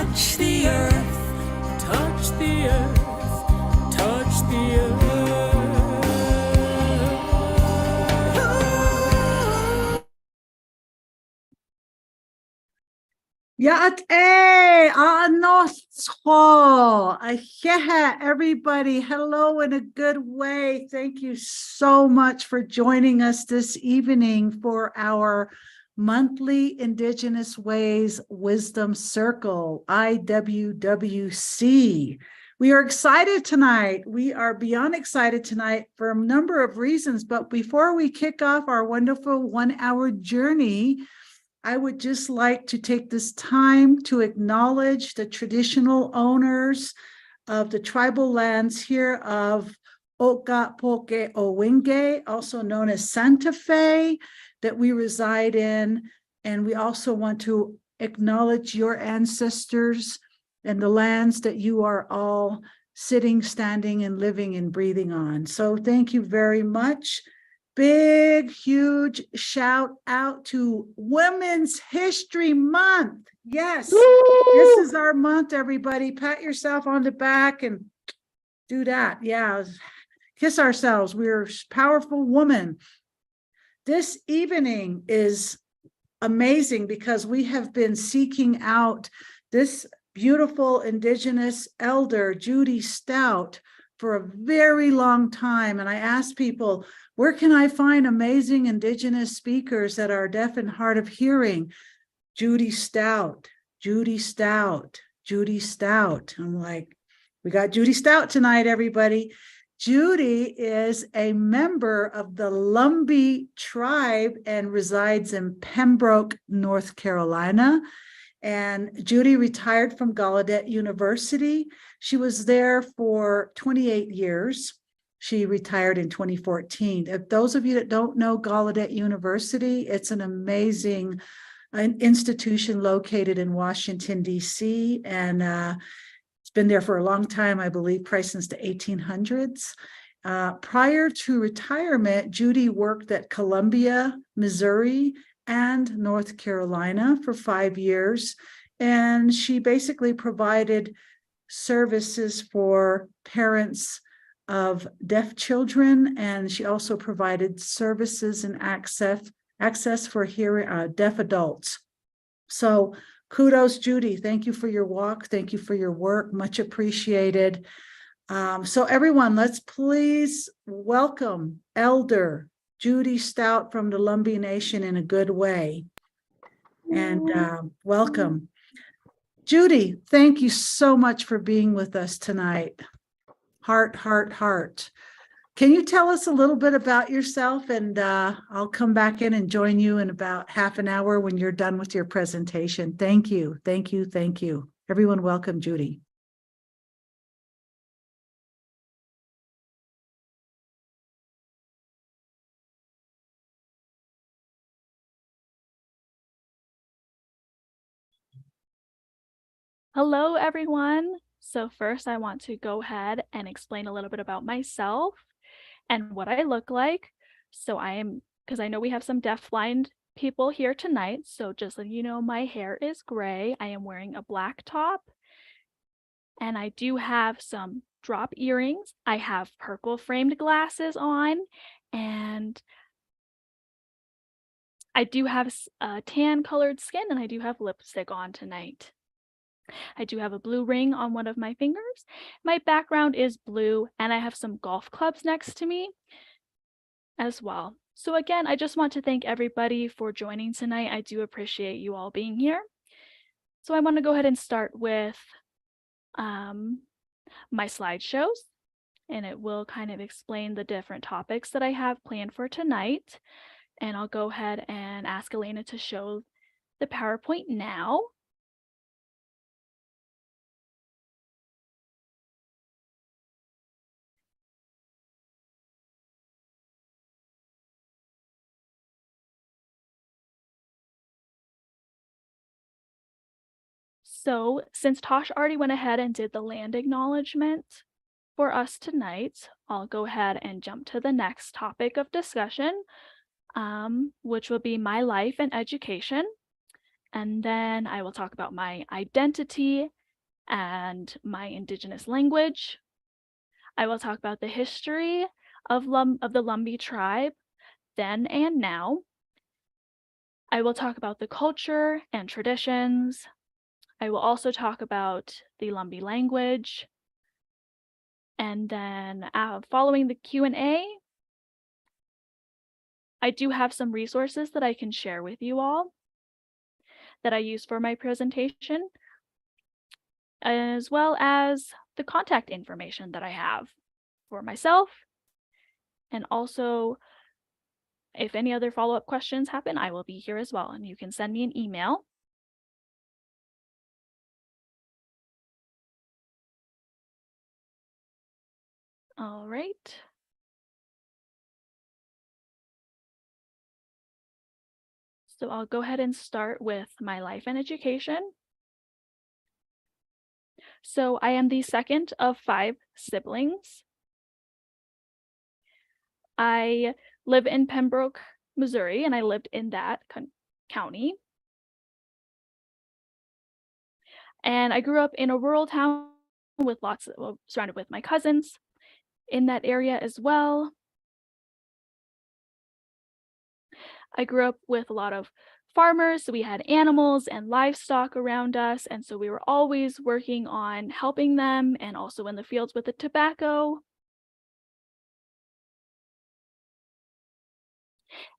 touch the earth, touch the earth, touch the earth. Everybody, hello in a good way. Thank you so much for joining us this evening for our monthly Indigenous Ways Wisdom Circle, IWWC. We are excited tonight. We are beyond excited tonight for a number of reasons. But before we kick off our wonderful 1-hour journey, I would just like to take this time to acknowledge the traditional owners of the tribal lands here of Okapoke Owenge, also known as Santa Fe, that we reside in. And we also want to acknowledge your ancestors and the lands that you are all sitting, standing, and living and breathing on. So thank you very much. Big, huge shout out to Women's History Month. Yes, this is our month, everybody. Pat yourself on the back and do that. Yeah, kiss ourselves. We're powerful women. This evening is amazing because we have been seeking out this beautiful Indigenous elder, Judy Stout, for a very long time. And I asked people, where can I find amazing Indigenous speakers that are deaf and hard of hearing? Judy Stout, Judy Stout, Judy Stout. I'm like, we got Judy Stout tonight, everybody. Judy is a member of the Lumbee tribe and resides in Pembroke, North Carolina. And Judy retired from Gallaudet University. She was there for 28 years. She retired in 2014. If those of you that don't know Gallaudet University, it's an amazing institution located in Washington, D.C. And it's been there for a long time, I believe, probably since the 1800s. Prior to retirement, Judy worked at Columbia, Missouri, and North Carolina for 5 years. And she basically provided services for parents of deaf children, and she also provided services and access for deaf adults. So kudos, Judy. Thank you for your walk. Thank you for your work. Much appreciated. So everyone, let's please welcome Elder Judy Stout from the Lumbee Nation in a good way. And welcome. Judy, thank you so much for being with us tonight. Heart, heart, heart. Can you tell us a little bit about yourself? And I'll come back in and join you in about half an hour when you're done with your presentation. Thank you, thank you, thank you. Everyone welcome Judy. Hello, everyone. So first, I want to go ahead and explain a little bit about myself and what I look like. So because I know we have some deafblind people here tonight. So just so you know, my hair is gray. I am wearing a black top. And I do have some drop earrings. I have purple framed glasses on. And I do have tan colored skin, and I do have lipstick on tonight. I do have a blue ring on one of my fingers. My background is blue, and I have some golf clubs next to me as well. So again, I just want to thank everybody for joining tonight. I do appreciate you all being here. So I want to go ahead and start with my slideshows, and it will kind of explain the different topics that I have planned for tonight. And I'll go ahead and ask Elena to show the PowerPoint now. So since Tosh already went ahead and did the land acknowledgement for us tonight, I'll go ahead and jump to the next topic of discussion, which will be my life and education. And then I will talk about my identity and my Indigenous language. I will talk about the history of the Lumbee tribe then and now. I will talk about the culture and traditions. I will also talk about the Lumbee language. And then following the Q&A, I do have some resources that I can share with you all that I use for my presentation, as well as the contact information that I have for myself. And also, if any other follow-up questions happen, I will be here as well, and you can send me an email. All right. So I'll go ahead and start with my life and education. So I am the second of 5 siblings. I live in Pembroke, Missouri, and I lived in that county. And I grew up in a rural town with surrounded with my cousins in that area as well. I grew up with a lot of farmers, so we had animals and livestock around us, and so we were always working on helping them and also in the fields with the tobacco.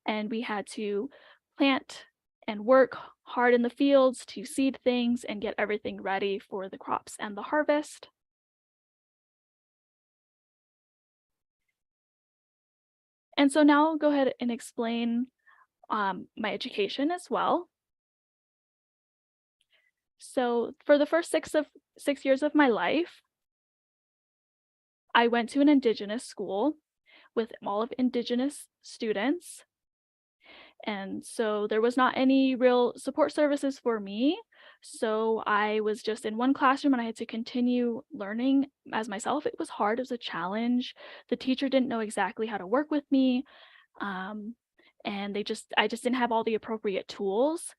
And we had to plant and work hard in the fields to seed things and get everything ready for the crops and the harvest. And so now I'll go ahead and explain my education as well. So for the first 6 years of my life, I went to an Indigenous school with all of Indigenous students. And so there was not any real support services for me. So I was just in one classroom and I had to continue learning as myself. It was hard, it was a challenge. The teacher didn't know exactly how to work with me. And I just didn't have all the appropriate tools.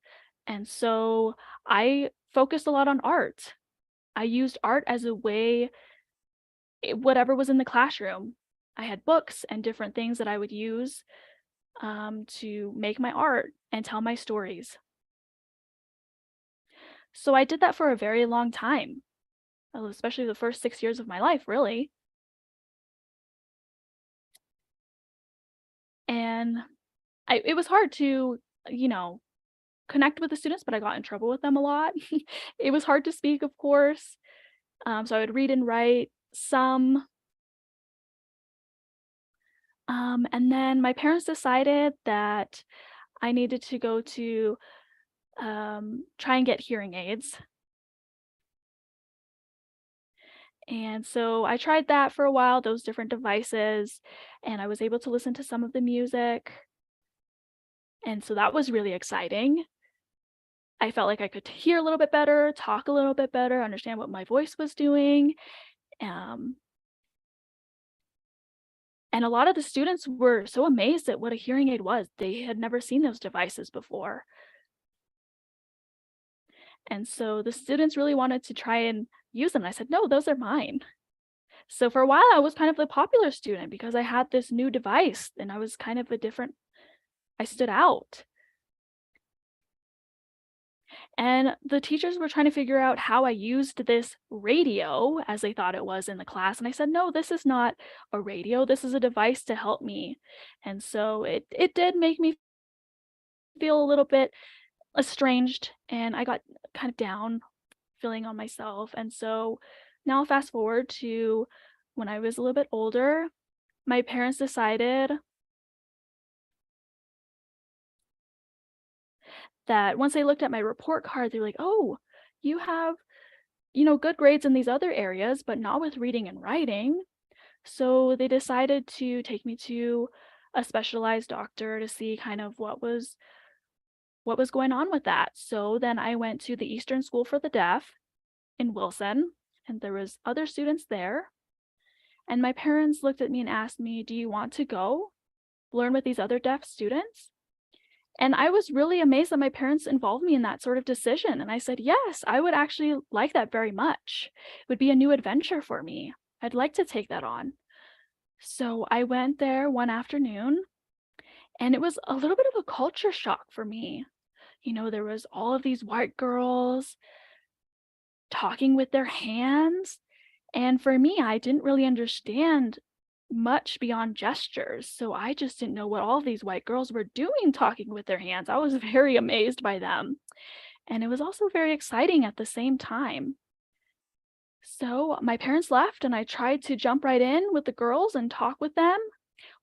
And so I focused a lot on art. I used art as a way, whatever was in the classroom. I had books and different things that I would use to make my art and tell my stories. So I did that for a very long time, especially the first 6 years of my life, really. And it was hard to, connect with the students, but I got in trouble with them a lot. It was hard to speak, of course. So I would read and write some. And then my parents decided that I needed to go to try and get hearing aids. And so I tried that for a while, those different devices, and I was able to listen to some of the music. And so that was really exciting. I felt like I could hear a little bit better, talk a little bit better, understand what my voice was doing. And a lot of the students were so amazed at what a hearing aid was. They had never seen those devices before. And so the students really wanted to try and use them. And I said, no, those are mine. So for a while, I was kind of the popular student because I had this new device and I was kind of I stood out. And the teachers were trying to figure out how I used this radio as they thought it was in the class. And I said, no, this is not a radio. This is a device to help me. And so it did make me feel a little bit estranged, and I got kind of down feeling on myself. And so now fast forward to when I was a little bit older, my parents decided that once they looked at my report card, they're like, oh, you have, good grades in these other areas, but not with reading and writing. So they decided to take me to a specialized doctor to see kind of what was going on with that. So then I went to the Eastern School for the Deaf in Wilson, and there was other students there. And my parents looked at me and asked me, do you want to go learn with these other deaf students? And I was really amazed that my parents involved me in that sort of decision. And I said, yes, I would actually like that very much. It would be a new adventure for me. I'd like to take that on. So I went there one afternoon, and it was a little bit of a culture shock for me. You know, there was all of these white girls talking with their hands. And for me, I didn't really understand much beyond gestures. So I just didn't know what all these white girls were doing talking with their hands. I was very amazed by them. And it was also very exciting at the same time. So my parents left, and I tried to jump right in with the girls and talk with them.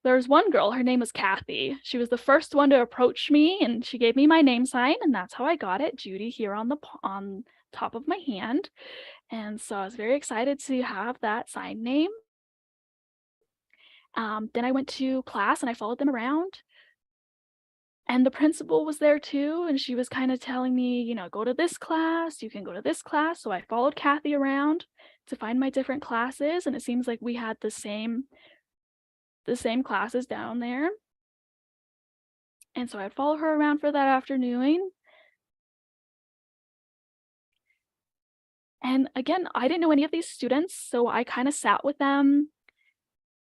There was one girl, her name was Kathy. She was the first one to approach me, and she gave me my name sign, and that's how I got it, Judy, here on top of my hand. And so I was very excited to have that sign name. Then I went to class and I followed them around. And the principal was there too, and she was kind of telling me, you know, go to this class, you can go to this class. So I followed Kathy around to find my different classes, and it seems like we had the same classes down there. And so I'd follow her around for that afternoon. And again, I didn't know any of these students, so I kind of sat with them,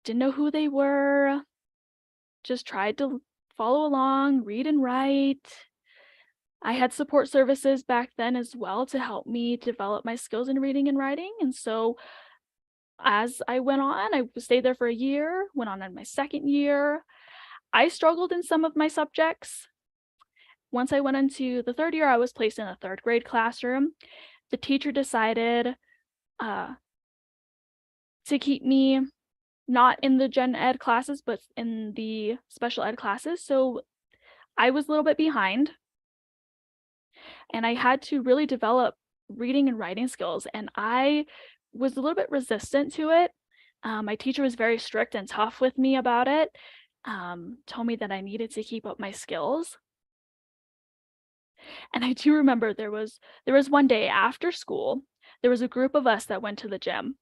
didn't know who they were, just tried to follow along, read and write. I had support services back then as well to help me develop my skills in reading and writing. And so as I went on, I stayed there for a year, went on in my second year. I struggled in some of my subjects. Once I went into the third year, I was placed in a third grade classroom. The teacher decided to keep me not in the gen ed classes, but in the special ed classes. So I was a little bit behind, and I had to really develop reading and writing skills. And I was a little bit resistant to it. My teacher was very strict and tough with me about it, told me that I needed to keep up my skills. And I do remember there was one day after school, there was a group of us that went to the gym.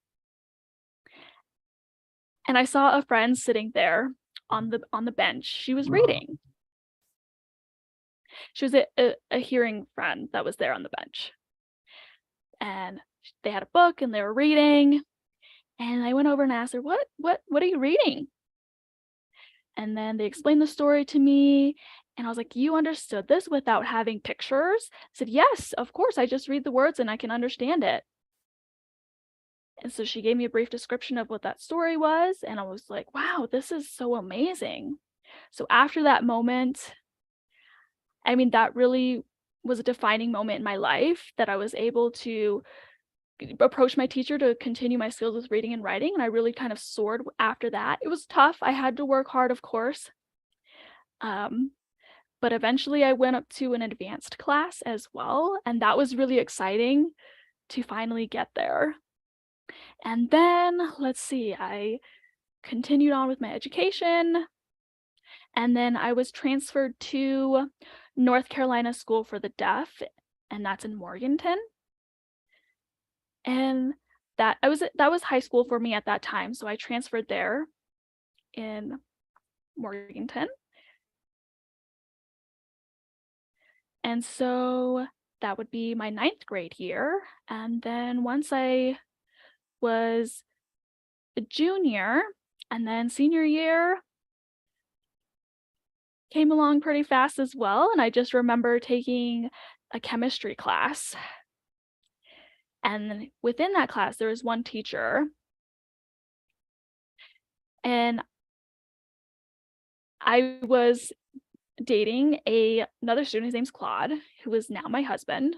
And I saw a friend sitting there on the bench. She was reading. She was a hearing friend that was there on the bench. And they had a book and they were reading. And I went over and asked her, what are you reading? And then they explained the story to me. And I was like, you understood this without having pictures? I said, yes, of course. I just read the words and I can understand it. And so she gave me a brief description of what that story was. And I was like, wow, this is so amazing. So after that moment, I mean, that really was a defining moment in my life, that I was able to approach my teacher to continue my skills with reading and writing. And I really kind of soared after that. It was tough. I had to work hard, of course. But eventually I went up to an advanced class as well. And that was really exciting to finally get there. And then, let's see, I continued on with my education. And then I was transferred to North Carolina School for the Deaf, and that's in Morganton. And that was high school for me at that time. So I transferred there in Morganton. And so that would be my 9th grade year. And then once I was a junior, and then senior year came along pretty fast as well. And I just remember taking a chemistry class. And within that class, there was one teacher. And I was dating another student, his name's Claude, who is now my husband.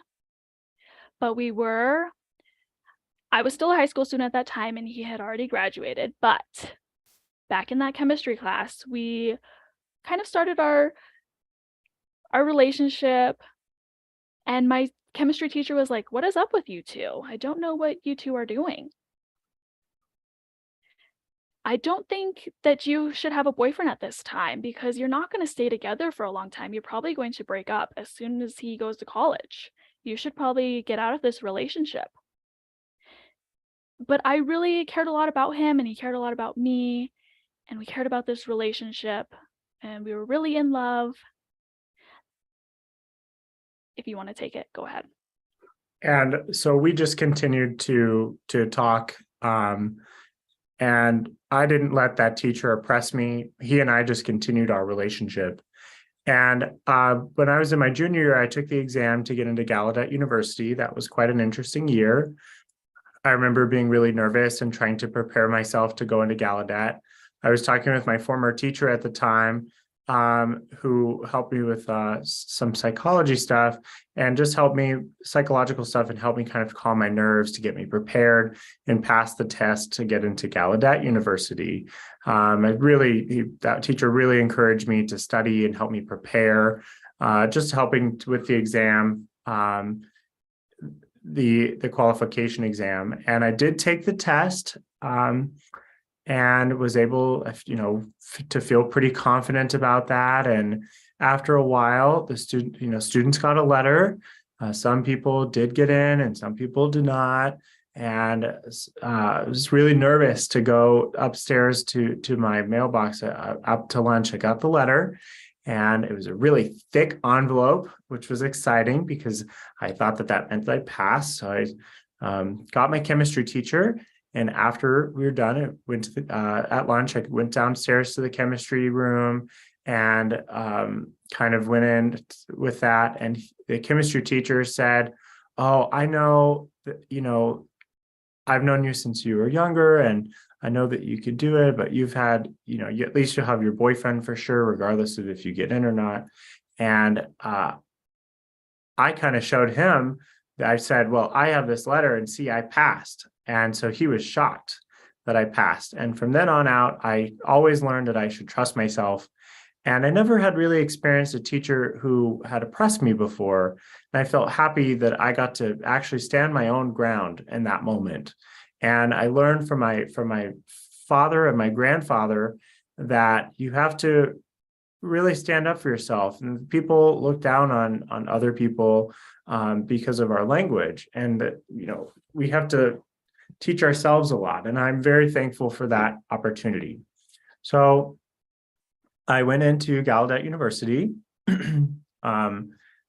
But I was still a high school student at that time, and he had already graduated. But back in that chemistry class, we kind of started our relationship, and my chemistry teacher was like, what is up with you two? I don't know what you two are doing. I don't think that you should have a boyfriend at this time, because you're not going to stay together for a long time. You're probably going to break up as soon as he goes to college. You should probably get out of this relationship. But I really cared a lot about him, and he cared a lot about me, and we cared about this relationship, and we were really in love. if you want to take it, go ahead. And so we just continued to talk. And I didn't let that teacher oppress me. He and I just continued our relationship. And when I was in my junior year, I took the exam to get into Gallaudet University. That was quite an interesting year. I remember being really nervous and trying to prepare myself to go into Gallaudet. I was talking with my former teacher at the time, who helped me with some psychology stuff and just helped me psychological stuff and helped me kind of calm my nerves to get me prepared and pass the test to get into Gallaudet University. That teacher really encouraged me to study and help me prepare, just helping with the exam, the qualification exam. And I did take the test. And was able, to feel pretty confident about that. And after a while, the students got a letter. Some people did get in, and some people did not. And I was really nervous to go upstairs to my mailbox up to lunch. I got the letter, and it was a really thick envelope, which was exciting because I thought that meant that I passed. So I got my chemistry teacher. And after we were done, it went to at lunch, I went downstairs to the chemistry room and kind of went in with that. And the chemistry teacher said, "Oh, I know that, I've known you since you were younger, and I know that you could do it, but you've had, at least you'll have your boyfriend for sure, regardless of if you get in or not." And I kind of showed him that I said, "Well, I have this letter, and see, I passed." And so he was shocked that I passed. And from then on out, I always learned that I should trust myself. And I never had really experienced a teacher who had oppressed me before. And I felt happy that I got to actually stand my own ground in that moment. And I learned from my father and my grandfather that you have to really stand up for yourself. And people look down on other people because of our language. And that, we have to teach ourselves a lot. And I'm very thankful for that opportunity. So I went into Gallaudet University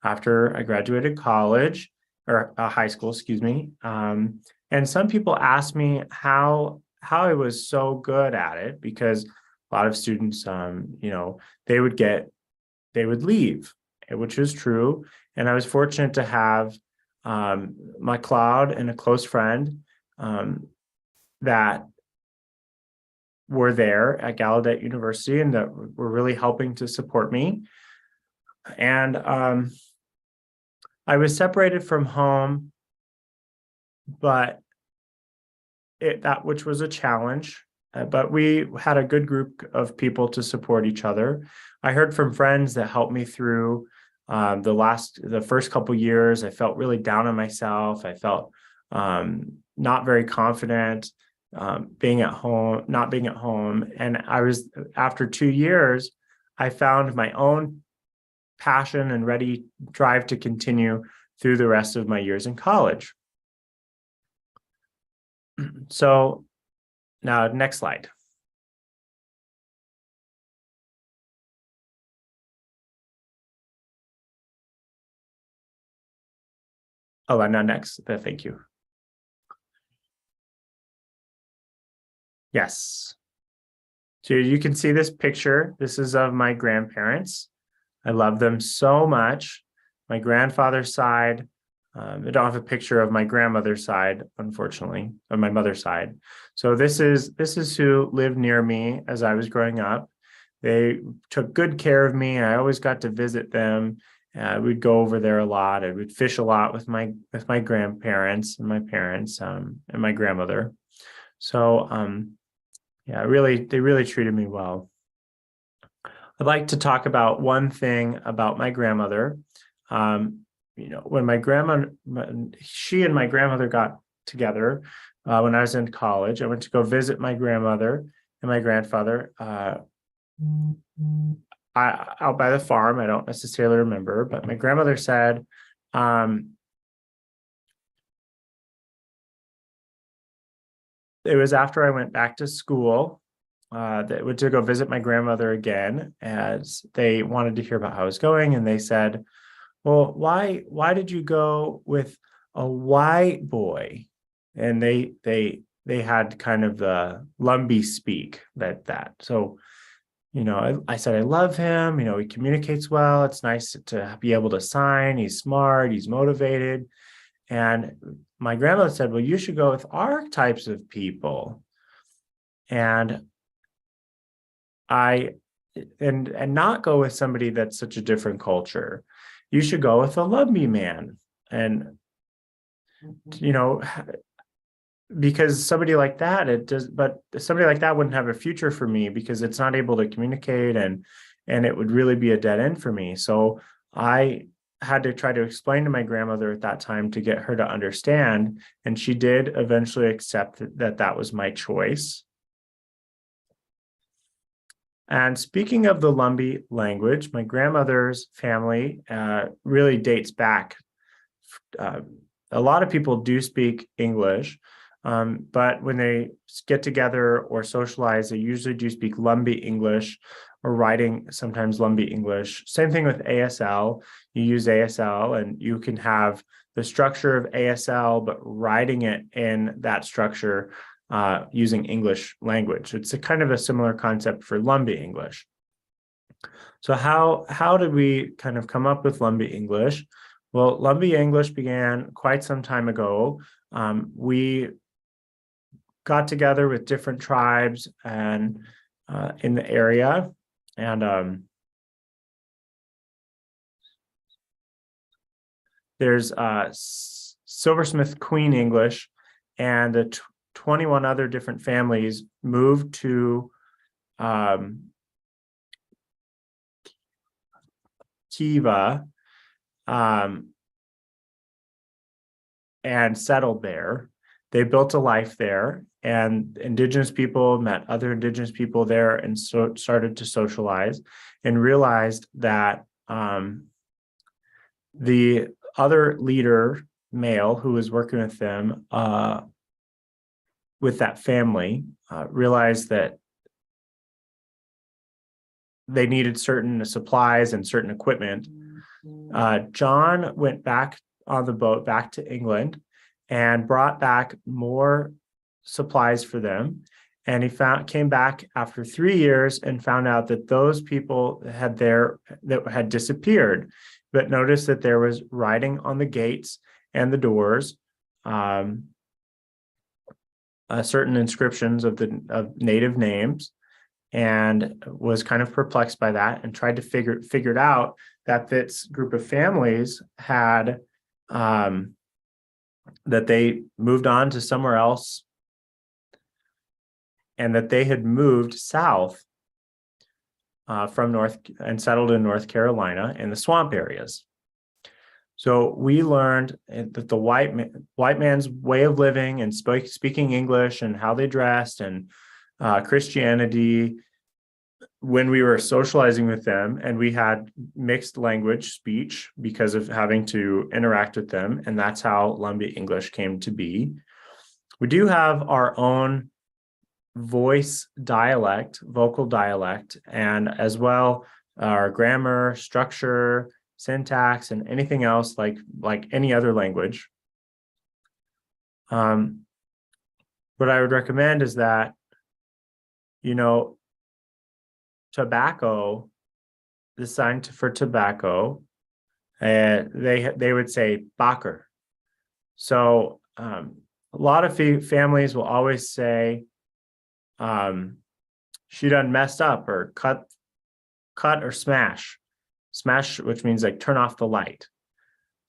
after I graduated college or high school, excuse me. And some people asked me how I was so good at it, because a lot of students, they would leave, which is true. And I was fortunate to have my Cloud and a close friend that were there at Gallaudet University and that were really helping to support me. And I was separated from home, but which was a challenge. But we had a good group of people to support each other. I heard from friends that helped me through the first couple years. I felt really down on myself. I felt not very confident, not being at home. And after 2 years, I found my own passion and ready drive to continue through the rest of my years in college. So now, next slide. Oh, and now next, thank you. Yes. So you can see this picture. This is of my grandparents. I love them so much. My grandfather's side, I don't have a picture of my grandmother's side, unfortunately, of my mother's side. So this is who lived near me as I was growing up. They took good care of me. I always got to visit them. We'd go over there a lot. I would fish a lot with my grandparents and my parents and my grandmother. So yeah, they really treated me well. I'd like to talk about one thing about my grandmother. When she and my grandmother got together when I was in college, I went to go visit my grandmother and my grandfather out by the farm. I don't necessarily remember, but my grandmother said, it was after I went back to school that went to go visit my grandmother again, as they wanted to hear about how I was going. And they said, well, why did you go with a white boy? And they had kind of the Lumbee speak that. So, I said, I love him. He communicates well. It's nice to be able to sign. He's smart. He's motivated. And my grandmother said, well, you should go with our types of people. And and not go with somebody that's such a different culture. You should go with a Lumbee man. And, because somebody like that, but somebody like that wouldn't have a future for me because it's not able to communicate and it would really be a dead end for me. So I had to try to explain to my grandmother at that time to get her to understand. And she did eventually accept that was my choice. And speaking of the Lumbee language, my grandmother's family really dates back. A lot of people do speak English, but when they get together or socialize, they usually do speak Lumbee English or writing sometimes Lumbee English. Same thing with ASL. You use ASL and you can have the structure of ASL, but writing it in that structure using English language. It's a kind of a similar concept for Lumbee English. So how did we kind of come up with Lumbee English? Well, Lumbee English began quite some time ago. We got together with different tribes and in the area, and there's Silversmith Queen English, and the 21 other different families moved to Kiva and settled there. They built a life there, and Indigenous people met other Indigenous people there and so started to socialize and realized that the other leader, male, who was working with them, with that family, realized that they needed certain supplies and certain equipment. John went back on the boat back to England and brought back more supplies for them. And he came back after 3 years and found out that those people that had disappeared, but noticed that there was writing on the gates and the doors, certain inscriptions of native names, and was kind of perplexed by that and tried to figured out that this group of families had that they moved on to somewhere else and that they had moved south from North and settled in North Carolina in the swamp areas. So we learned that the white man's way of living and speaking English and how they dressed and Christianity, when we were socializing with them, and we had mixed language speech because of having to interact with them, and that's how Lumbee English came to be. We do have our own vocal dialect, and as well our grammar, structure, syntax, and anything else like any other language. What I would recommend is that, tobacco, the sign for tobacco, they would say bakker. So a lot of families will always say, she done messed up, or cut or smash, which means like turn off the light.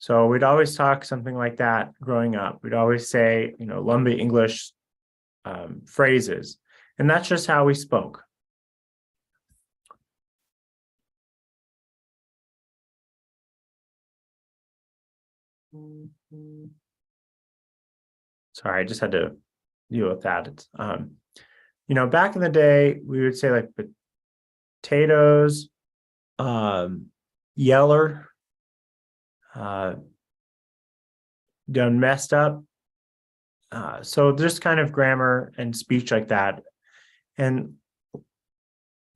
So we'd always talk something like that growing up. We'd always say, Lumbee English phrases, and that's just how we spoke. Sorry, I just had to deal with that. It's, back in the day, we would say like potatoes, yeller, done messed up. So just kind of grammar and speech like that. And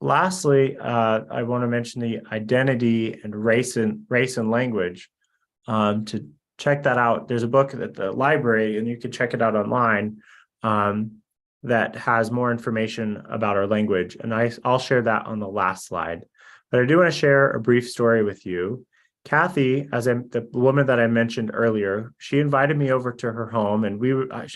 lastly, I want to mention the identity and race and language. To check that out, there's a book at the library, and you can check it out online, that has more information about our language. And I'll share that on the last slide. But I do want to share a brief story with you. Kathy, the woman that I mentioned earlier, she invited me over to her home, and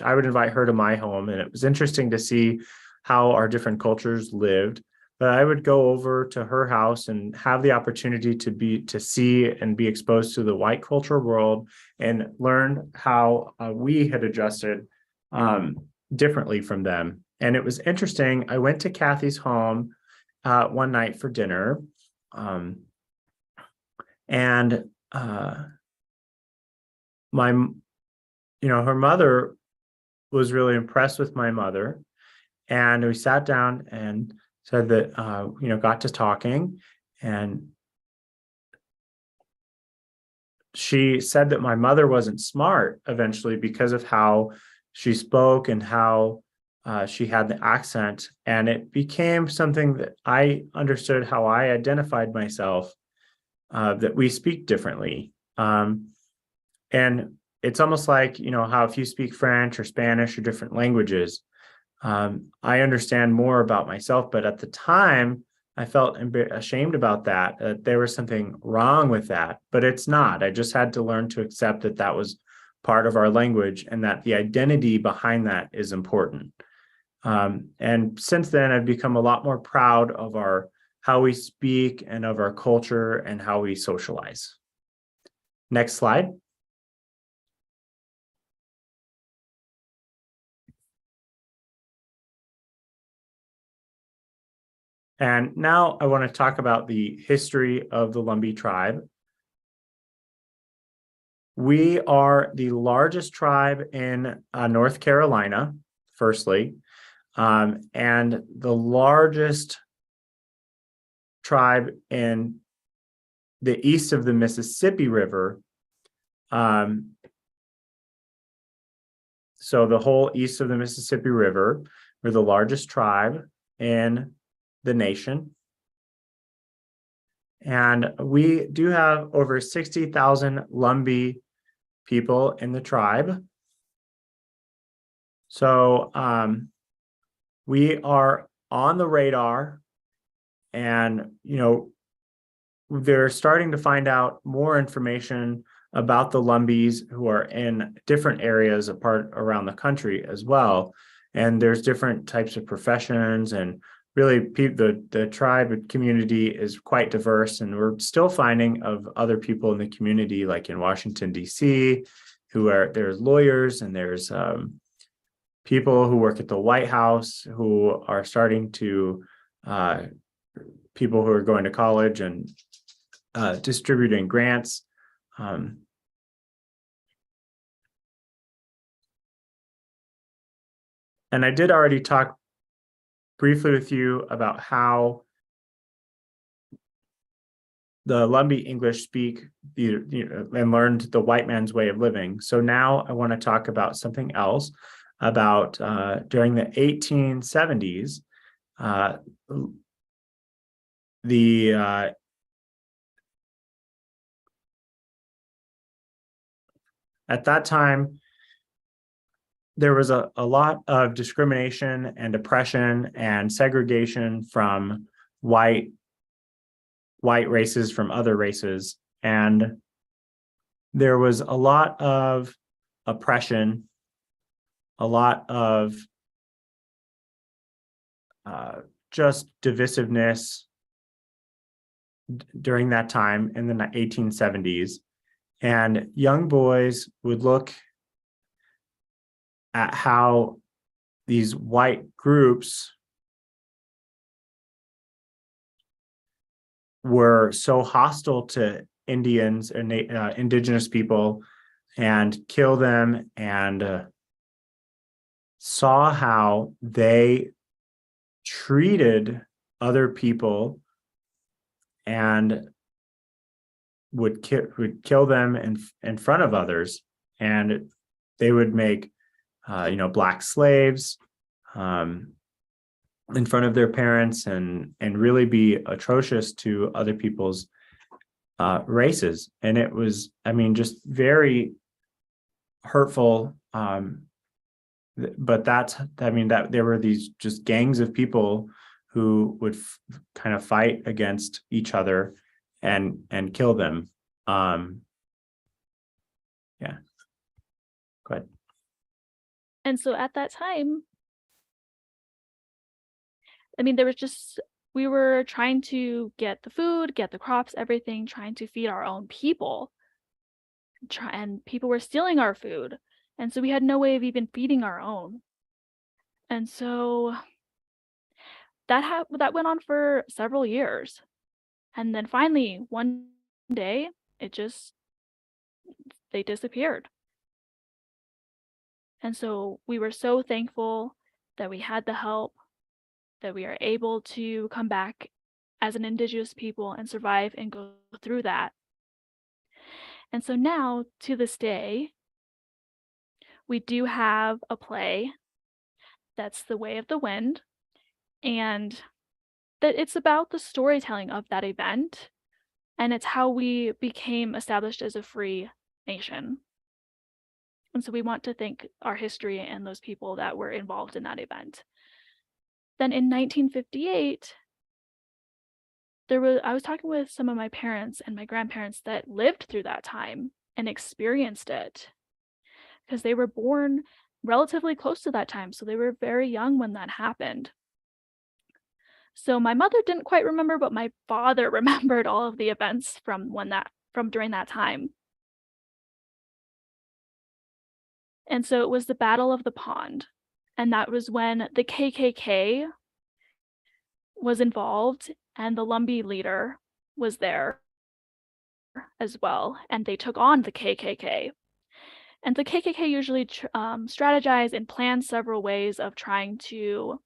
I would invite her to my home. And it was interesting to see how our different cultures lived. But I would go over to her house and have the opportunity to see and be exposed to the white culture world and learn how we had adjusted differently from them. And it was interesting. I went to Kathy's home one night for dinner, and her mother was really impressed with my mother, and we sat down and said that got to talking, and she said that my mother wasn't smart eventually because of how she spoke and how she had the accent. And it became something that I understood how I identified myself, that we speak differently. And it's almost like, how if you speak French or Spanish or different languages, I understand more about myself. But at the time, I felt ashamed about that. There was something wrong with that, but it's not. I just had to learn to accept that that was part of our language and that the identity behind that is important. And since then, I've become a lot more proud of how we speak and of our culture and how we socialize. Next slide. And now I want to talk about the history of the Lumbee tribe. We are the largest tribe in North Carolina, firstly, and the largest tribe in the east of the Mississippi River. So the whole east of the Mississippi River, we're the largest tribe in the nation. And we do have over 60,000 Lumbee people in the tribe. So we are on the radar, and they're starting to find out more information about the Lumbees who are in different areas around the country as well. And there's different types of professions, and really the tribe community is quite diverse, and we're still finding of other people in the community, like in Washington, D.C., there's lawyers, and there's people who work at the White House who are starting to, people who are going to college and distributing grants. And I did already talk briefly with you about how the Lumbee English speak and learned the white man's way of living. So now I want to talk about something else about during the 1870s, at that time, there was a lot of discrimination and oppression and segregation from white races from other races. And there was a lot of oppression, a lot of just divisiveness during that time in the 1870s. And young boys would look at how these white groups were so hostile to Indians and indigenous people, and kill them, and saw how they treated other people and would kill them in front of others. And they would make black slaves, in front of their parents and really be atrocious to other people's races. And it was, I mean, just very hurtful. But that there were these just gangs of people who would kind of fight against each other and kill them. Yeah. Go ahead. And so at that time, I mean, we were trying to get the food, get the crops, everything, trying to feed our own people. And people were stealing our food. And so we had no way of even feeding our own. And so that went on for several years. And then finally, one day, they disappeared. And so we were so thankful that we had the help, that we are able to come back as an Indigenous people and survive and go through that. And so now, to this day, we do have a play that's The Way of the Wind, and that it's about the storytelling of that event, and it's how we became established as a free nation. And so we want to thank our history and those people that were involved in that event. Then in 1958, I was talking with some of my parents and my grandparents that lived through that time and experienced it, because they were born relatively close to that time. So they were very young when that happened. So my mother didn't quite remember, but my father remembered all of the events from during that time. And so it was the Battle of the Pond. And that was when the KKK was involved and the Lumbee leader was there as well. And they took on the KKK. And the KKK usually strategize and plan several ways of trying to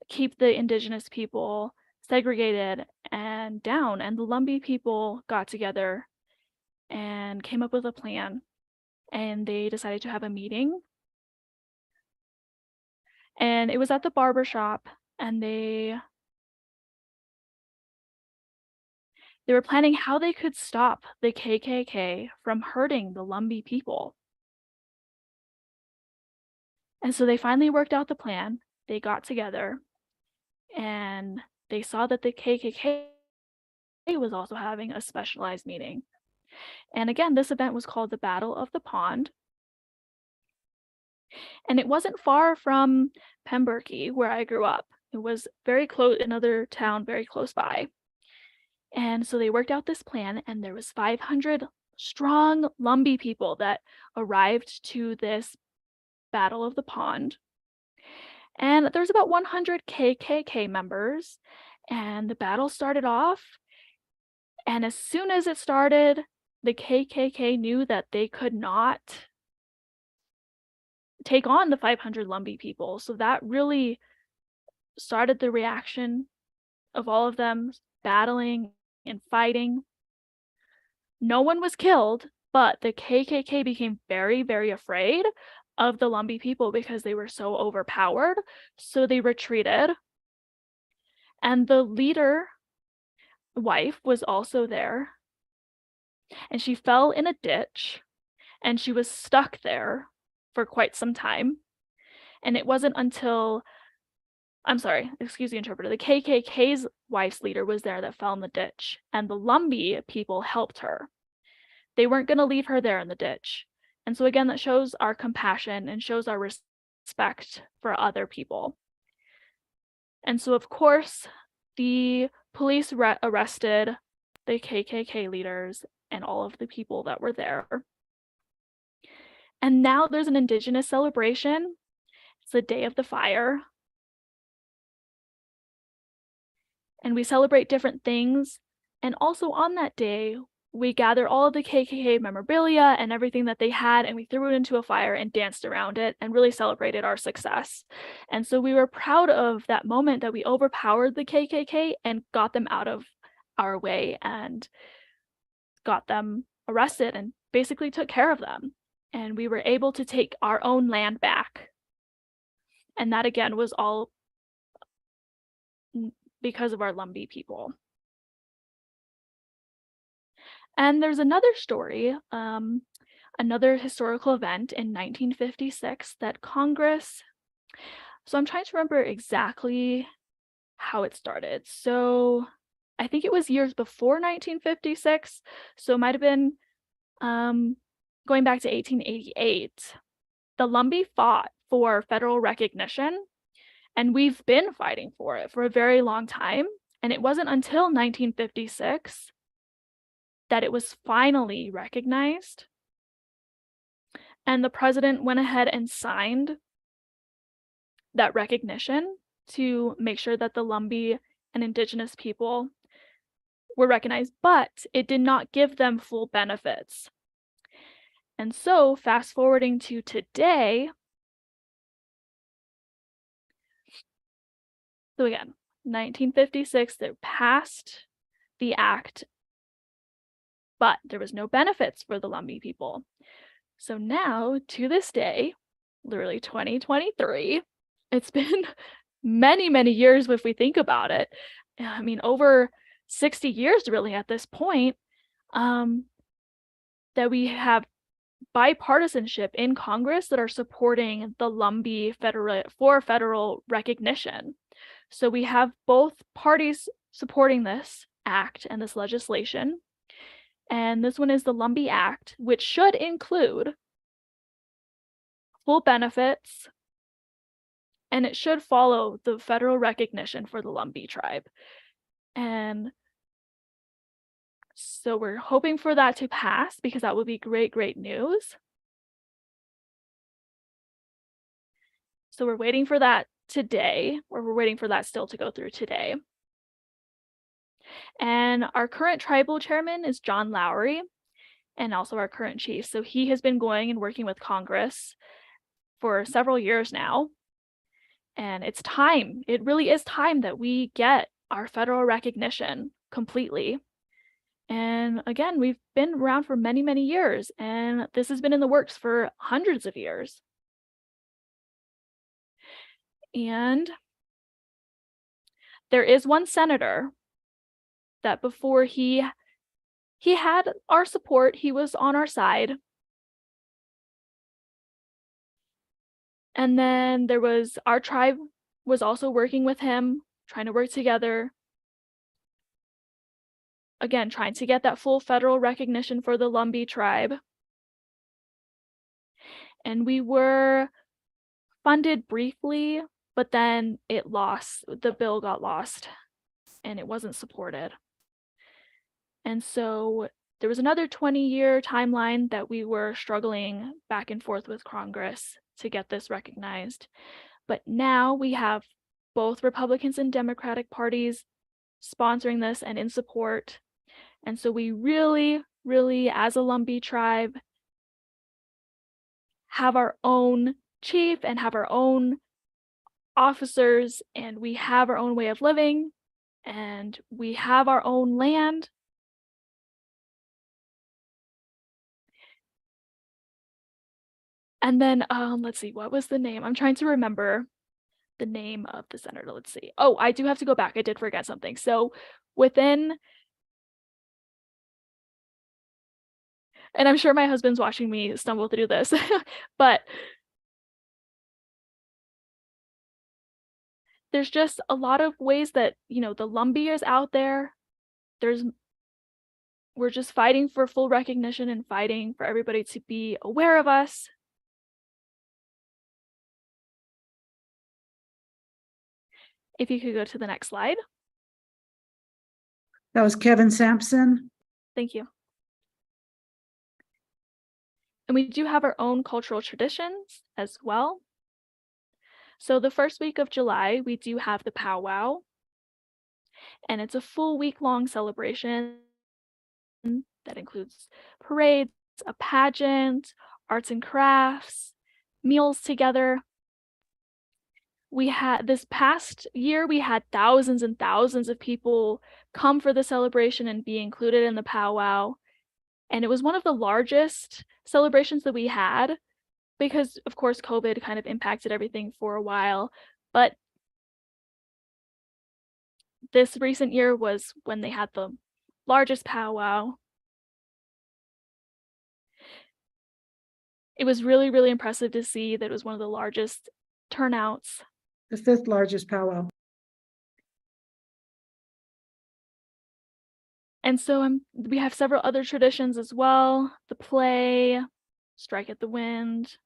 keep the Indigenous people segregated and down. And the Lumbee people got together and came up with a plan, and they decided to have a meeting. And it was at the barber shop, and they were planning how they could stop the KKK from hurting the Lumbee people. And so they finally worked out the plan. They got together, and they saw that the KKK was also having a specialized meeting. And again, this event was called the Battle of the Pond. And it wasn't far from Pembroke, where I grew up. It was very close, another town very close by. And so they worked out this plan, and there was 500 strong Lumbee people that arrived to this Battle of the Pond. And there's about 100 KKK members, and the battle started off. And as soon as it started, the KKK knew that they could not take on the 500 Lumbee people. So that really started the reaction of all of them battling and fighting. No one was killed, but the KKK became very, very afraid of the Lumbee people because they were so overpowered. So they retreated. And the leader wife was also there. And she fell in a ditch, and she was stuck there for quite some time. And it wasn't until, I'm sorry, excuse the interpreter, the KKK's wife's leader was there that fell in the ditch, and the Lumbee people helped her. They weren't going to leave her there in the ditch. And so again, that shows our compassion and shows our respect for other people. And so of course, the police arrested the KKK leaders and all of the people that were there. And now there's an Indigenous celebration. It's the Day of the Fire. And we celebrate different things. And also on that day, we gather all of the KKK memorabilia and everything that they had, and we threw it into a fire and danced around it and really celebrated our success. And so we were proud of that moment that we overpowered the KKK and got them out of our way and got them arrested and basically took care of them. And we were able to take our own land back. And that again was all because of our Lumbee people. And there's another story, another historical event in 1956 that Congress, so I'm trying to remember exactly how it started. So I think it was years before 1956, so it might have been going back to 1888. The Lumbee fought for federal recognition, and we've been fighting for it for a very long time. And it wasn't until 1956 that it was finally recognized. And the president went ahead and signed that recognition to make sure that the Lumbee and Indigenous people were recognized, but it did not give them full benefits. And so fast forwarding to today, so again, 1956, they passed the act, but there was no benefits for the Lumbee people. So now, to this day, literally 2023, it's been many, many years if we think about it. I mean, over 60 years really at this point, that we have bipartisanship in Congress that are supporting the Lumbee for federal recognition. So we have both parties supporting this act and this legislation. And this one is the Lumbee Act, which should include full benefits, and it should follow the federal recognition for the Lumbee tribe. And so we're hoping for that to pass because that would be great, great news. So we're waiting for that today, or we're waiting for that still to go through today. And our current tribal chairman is John Lowry, and also our current chief. So he has been going and working with Congress for several years now. And it's time, it really is time that we get our federal recognition completely. And again, we've been around for many, many years, and this has been in the works for hundreds of years. And there is one senator that before he had our support, he was on our side. And then there was, our tribe was also working with him, trying to work together. Again, trying to get that full federal recognition for the Lumbee tribe. And we were funded briefly, but then it lost, the bill got lost and it wasn't supported. And so there was another 20-year timeline that we were struggling back and forth with Congress to get this recognized. But now we have both Republicans and Democratic parties sponsoring this and in support. And so we really, really, as a Lumbee tribe, have our own chief and have our own officers, and we have our own way of living, and we have our own land. And then, let's see, what was the name? I'm trying to remember the name of the senator. Let's see. Oh, I do have to go back. I did forget something. So within, and I'm sure my husband's watching me stumble through this, but there's just a lot of ways that, you know, the Lumbee is out there. We're just fighting for full recognition and fighting for everybody to be aware of us. If you could go to the next slide. That was Kevin Sampson. Thank you. And we do have our own cultural traditions as well. So the first week of July, we do have the powwow. And it's a full week-long celebration that includes parades, a pageant, arts and crafts, meals together. We had this past year, we had thousands and thousands of people come for the celebration and be included in the powwow. And it was one of the largest celebrations that we had. because of course COVID kind of impacted everything for a while, but this recent year was when they had the largest powwow. It was really, really impressive to see that it was one of the largest turnouts. The fifth largest powwow. And so we have several other traditions as well. The play, Strike at the Wind,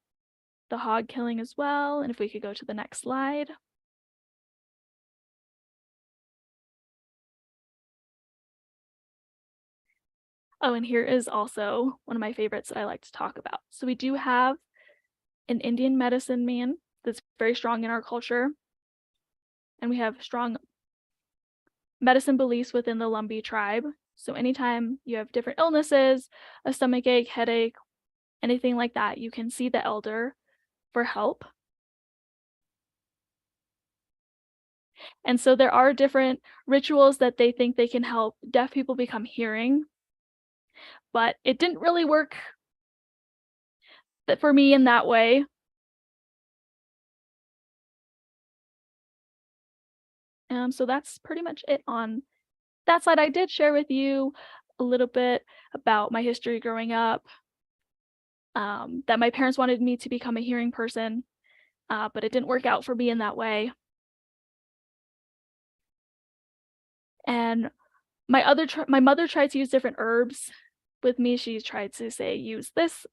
the hog killing as well. And if we could go to the next slide. Oh, and here is also one of my favorites that I like to talk about. So we do have an Indian medicine man that's very strong in our culture. And we have strong medicine beliefs within the Lumbee tribe. So anytime you have different illnesses, a stomach ache, headache, anything like that, you can see the elder for help. And so there are different rituals that they think they can help deaf people become hearing, but it didn't really work for me in that way. So that's pretty much it on that slide. I did share with you a little bit about my history growing up, that my parents wanted me to become a hearing person, but it didn't work out for me in that way. And my mother tried to use different herbs with me. She tried to say, use this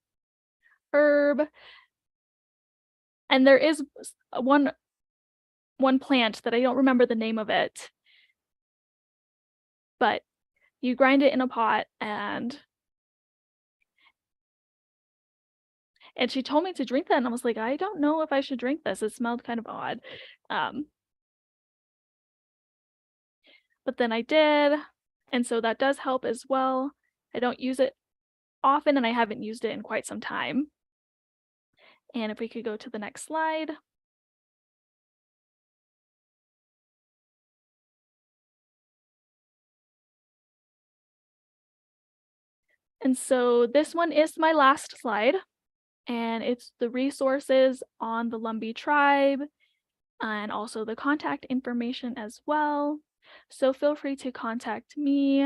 herb. And there is one plant that I don't remember the name of it, but you grind it in a pot and she told me to drink that, and I was like, I don't know if I should drink this. It smelled kind of odd. But then I did, and so that does help as well. I don't use it often, and I haven't used it in quite some time. And if we could go to the next slide. And so this one is my last slide, and it's the resources on the Lumbee tribe and also the contact information as well. So feel free to contact me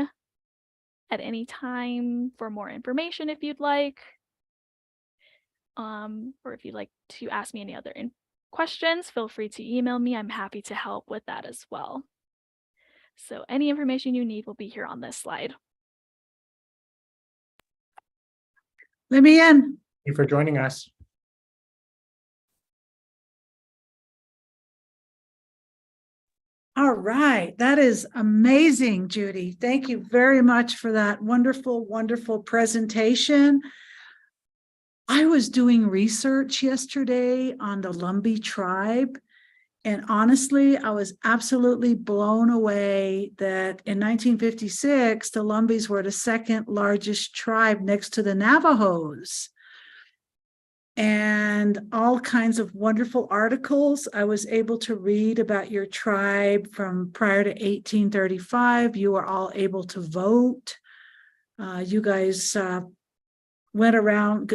at any time for more information if you'd like, or if you'd like to ask me any other questions, feel free to email me. I'm happy to help with that as well. So any information you need will be here on this slide. Let me in. Thank you for joining us. All right. That is amazing, Judy. Thank you very much for that wonderful, wonderful presentation. I was doing research yesterday on the Lumbee tribe, and honestly, I was absolutely blown away that in 1956, the Lumbees were the second largest tribe next to the Navajos. And all kinds of wonderful articles I was able to read about your tribe from prior to 1835. You were all able to vote. You guys went around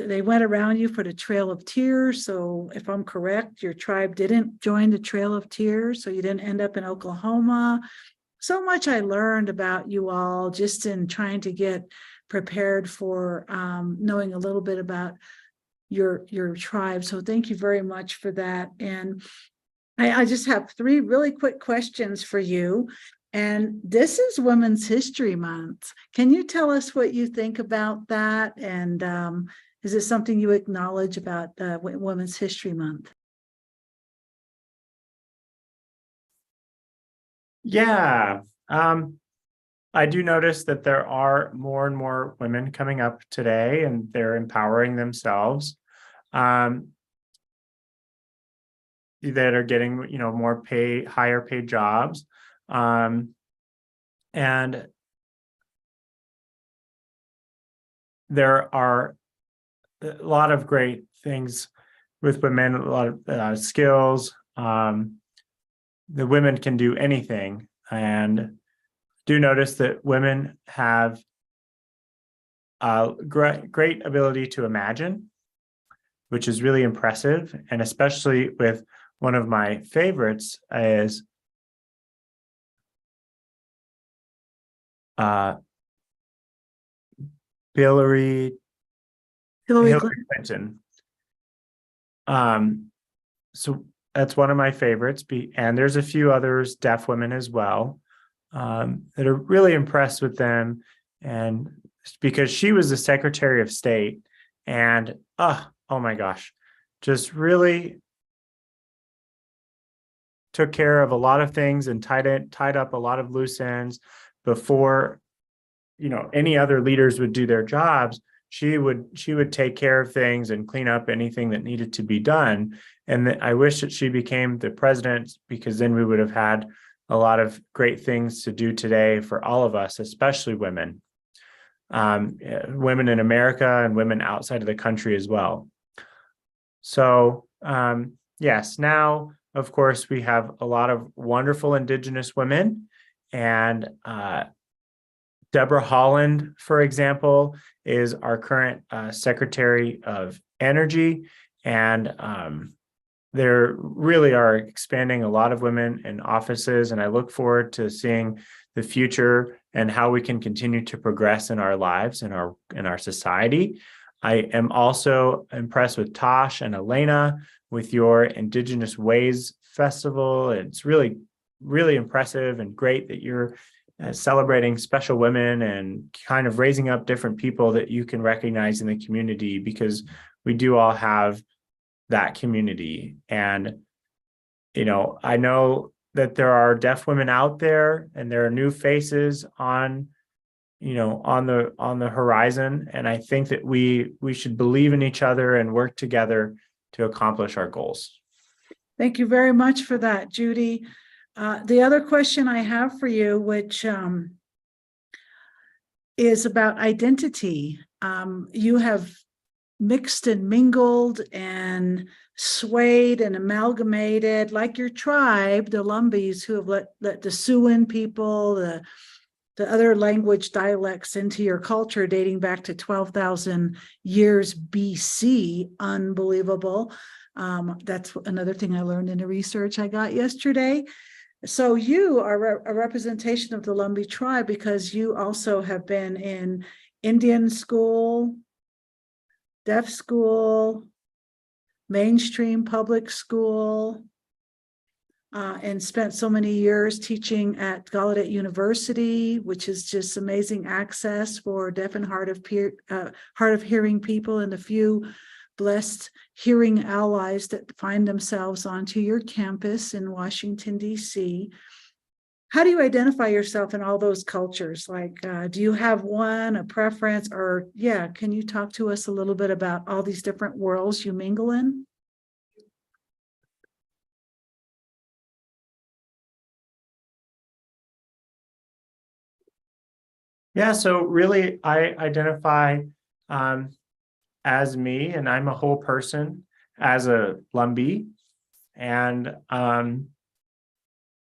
you for the Trail of Tears. So if I'm correct, your tribe didn't join the Trail of Tears, so you didn't end up in Oklahoma. So much I learned about you all just in trying to get prepared for knowing a little bit about your tribe. So thank you very much for that. And I just have 3 really quick questions for you. And this is Women's History Month. Can you tell us what you think about that? And is it something you acknowledge about Women's History Month? Yeah. I do notice that there are more and more women coming up today, and they're empowering themselves, that are getting, more higher paid jobs. And there are a lot of great things with women, a lot of skills. The women can do anything, and do notice that women have a great ability to imagine, which is really impressive. And especially with one of my favorites is Hillary Clinton. So that's one of my favorites. And there's a few others, deaf women as well, that are really impressed with them. And because she was the Secretary of State, and oh my gosh, just really took care of a lot of things and tied up a lot of loose ends before, any other leaders would do their jobs. She would take care of things and clean up anything that needed to be done. And I wish that she became the president, because then we would have had a lot of great things to do today for all of us, especially women, women in America and women outside of the country as well. So yes, now, of course, we have a lot of wonderful Indigenous women, and Deborah Holland, for example, is our current Secretary of Energy, and there really are expanding a lot of women in offices, and I look forward to seeing the future and how we can continue to progress in our lives and in our society. I am also impressed with Tosh and Elena with your Indigenous Ways Festival. It's really, really impressive and great that you're celebrating special women and kind of raising up different people that you can recognize in the community, because we do all have that community. And, I know that there are deaf women out there, and there are new faces on the horizon. And I think that we should believe in each other and work together to accomplish our goals. Thank you very much for that, Judy. The other question I have for you, which is about identity. You have mixed and mingled and swayed and amalgamated, like your tribe, the Lumbees, who have let the Siouan people, the other language dialects into your culture dating back to 12,000 years BC. Unbelievable. That's another thing I learned in the research I got yesterday. So you are a representation of the Lumbee tribe, because you also have been in Indian school, deaf school, mainstream public school, and spent so many years teaching at Gallaudet University, which is just amazing access for deaf and hard of hearing people, and the few blessed hearing allies that find themselves onto your campus in Washington, D.C. How do you identify yourself in all those cultures? Like, do you have a preference, or can you talk to us a little bit about all these different worlds you mingle in? Yeah, so really I identify as me, and I'm a whole person as a Lumbee. And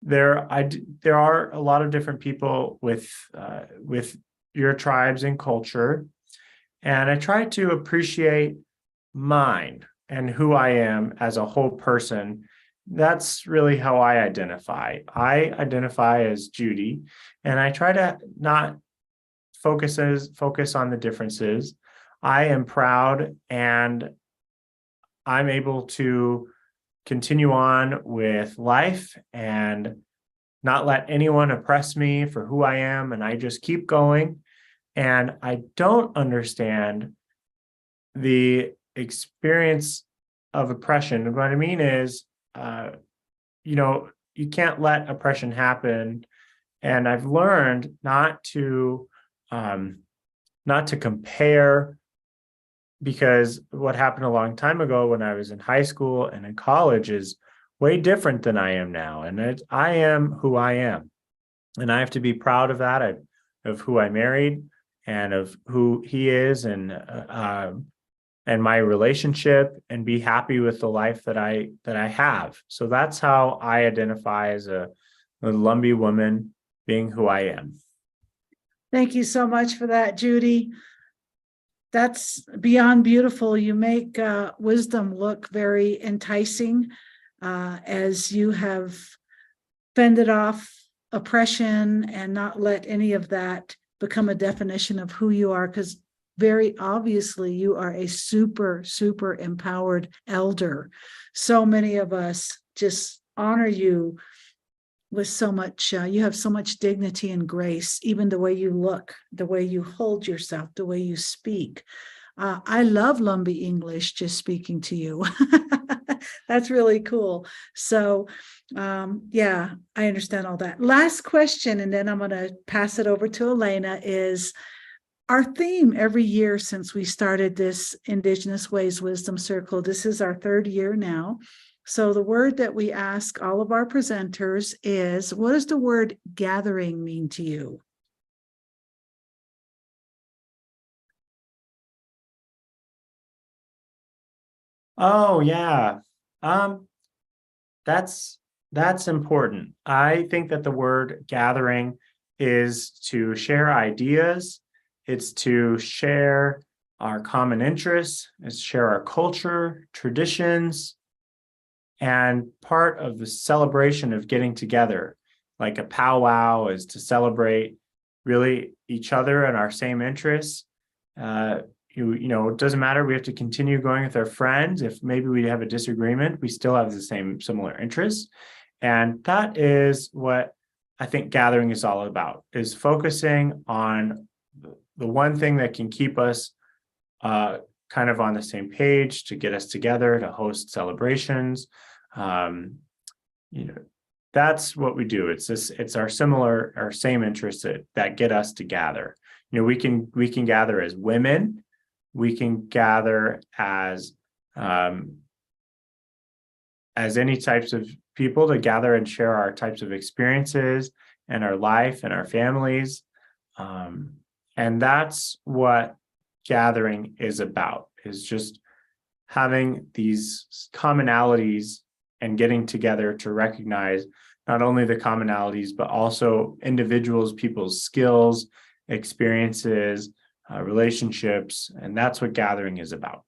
there are a lot of different people with your tribes and culture, and I try to appreciate mine and who I am as a whole person. That's really how I identify. I identify as Judy, and I try to not focus on the differences. I am proud, and I'm able to continue on with life and not let anyone oppress me for who I am, and I just keep going. And I don't understand the experience of oppression. What I mean is, you can't let oppression happen. And I've learned not to compare, because what happened a long time ago when I was in high school and in college is way different than I am now. And I am who I am. And I have to be proud of that, of who I married and of who he is, and my relationship, and be happy with the life that I have. So that's how I identify as a Lumbee woman, being who I am. Thank you so much for that, Judy. that's beyond beautiful. You make wisdom look very enticing as you have fended off oppression and not let any of that become a definition of who you are, because very obviously you are a super, super empowered elder. So many of us just honor you with so much, you have so much dignity and grace, even the way you look, the way you hold yourself, the way you speak. I love Lumbee English just speaking to you. That's really cool. So, yeah, I understand all that. Last question, and then I'm going to pass it over to Elena, is our theme every year since we started this Indigenous Ways Wisdom Circle. This is our third year now. So the word that we ask all of our presenters is, what does the word gathering mean to you? Oh, yeah. That's important. I think that the word gathering is to share ideas. It's to share our common interests. It's share our culture, traditions, and part of the celebration of getting together, like a powwow, is to celebrate really each other and our same interests. You know, it doesn't matter. We have to continue going with our friends. If maybe we have a disagreement, we still have the same similar interests. And that is what I think gathering is all about, is focusing on the one thing that can keep us kind of on the same page, to get us together, to host celebrations. You know, that's what we do. It's our same interests that get us to gather. You know, we can gather as women. We can gather as any types of people, to gather and share our types of experiences and our life and our families. And that's what gathering is about, is just having these commonalities and getting together to recognize not only the commonalities, but also individuals, people's skills, experiences, relationships. And that's what gathering is about.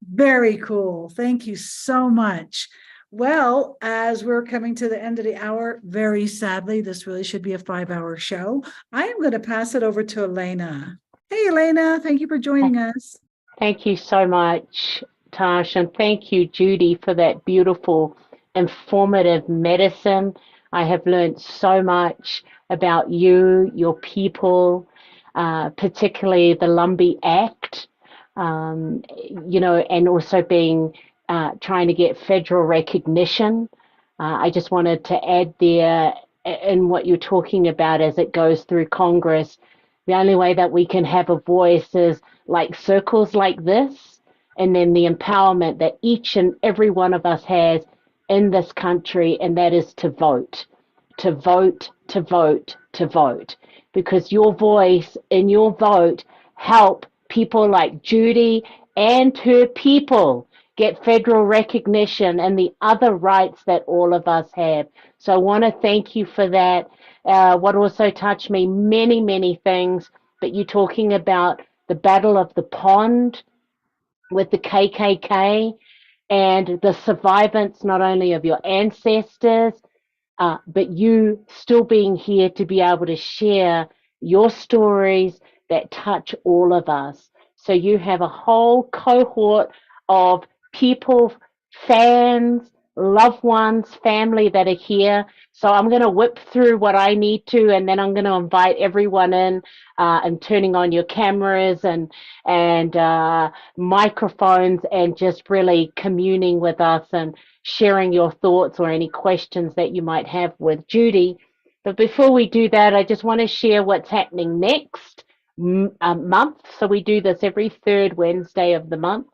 Very cool. Thank you so much. Well, as we're coming to the end of the hour, very sadly, this really should be a 5-hour show. I am going to pass it over to Elena. Hey, Elena, thank you for joining us. Thank you so much, Tash, and thank you, Judy, for that beautiful, informative medicine. I have learned so much about you, your people, particularly the Lumbee Act, you know, and also being trying to get federal recognition. I just wanted to add there in what you're talking about as it goes through Congress. The only way that we can have a voice is like circles like this, and then the empowerment that each and every one of us has in this country, and that is to vote, to vote, to vote, to vote, because your voice and your vote help people like Judy and her people get federal recognition and the other rights that all of us have. So I want to thank you for that. What also touched me, many, many things, but you talking about the Battle of the Pond with the KKK and the survivance not only of your ancestors, but you still being here to be able to share your stories that touch all of us. So you have a whole cohort of people, fans, loved ones, family that are here. So I'm going to whip through what I need to, and then I'm going to invite everyone in and turning on your cameras and microphones, and just really communing with us and sharing your thoughts or any questions that you might have with Judy. But before we do that, I just want to share what's happening next month. So we do this every third Wednesday of the month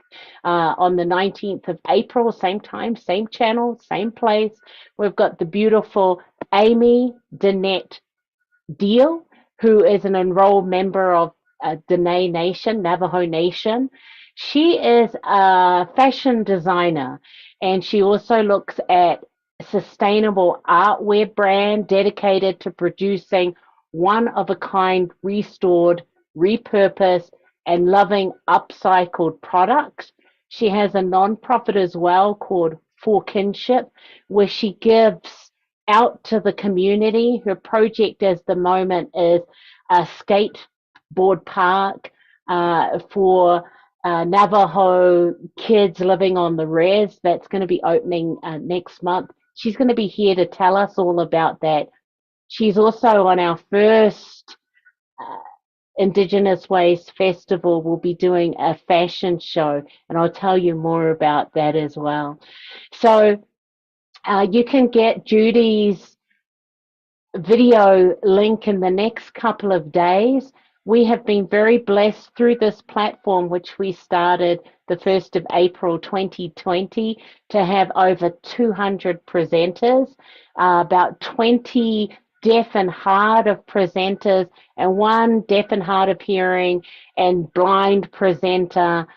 on the 19th of April, same time, same channel, same place. We've got the beautiful Amy Danette Deal, who is an enrolled member of Dene Nation, Navajo Nation. She is a fashion designer, and she also looks at sustainable artwear brand dedicated to producing one-of-a-kind, restored, repurposed, and loving upcycled products. She has a nonprofit as well called For Kinship, where she gives out to the community. Her project at the moment is a skateboard park for Navajo kids living on the res. That's going to be opening next month. She's going to be here to tell us all about that. She's also on our first Indigenous Ways Festival. We'll be doing a fashion show, and I'll tell you more about that as well. So you can get Judy's video link in the next couple of days. We have been very blessed through this platform, which we started the 1st of April 2020, to have over 200 presenters, about 20 deaf and hard of presenters, and one deaf and hard of hearing and blind presenter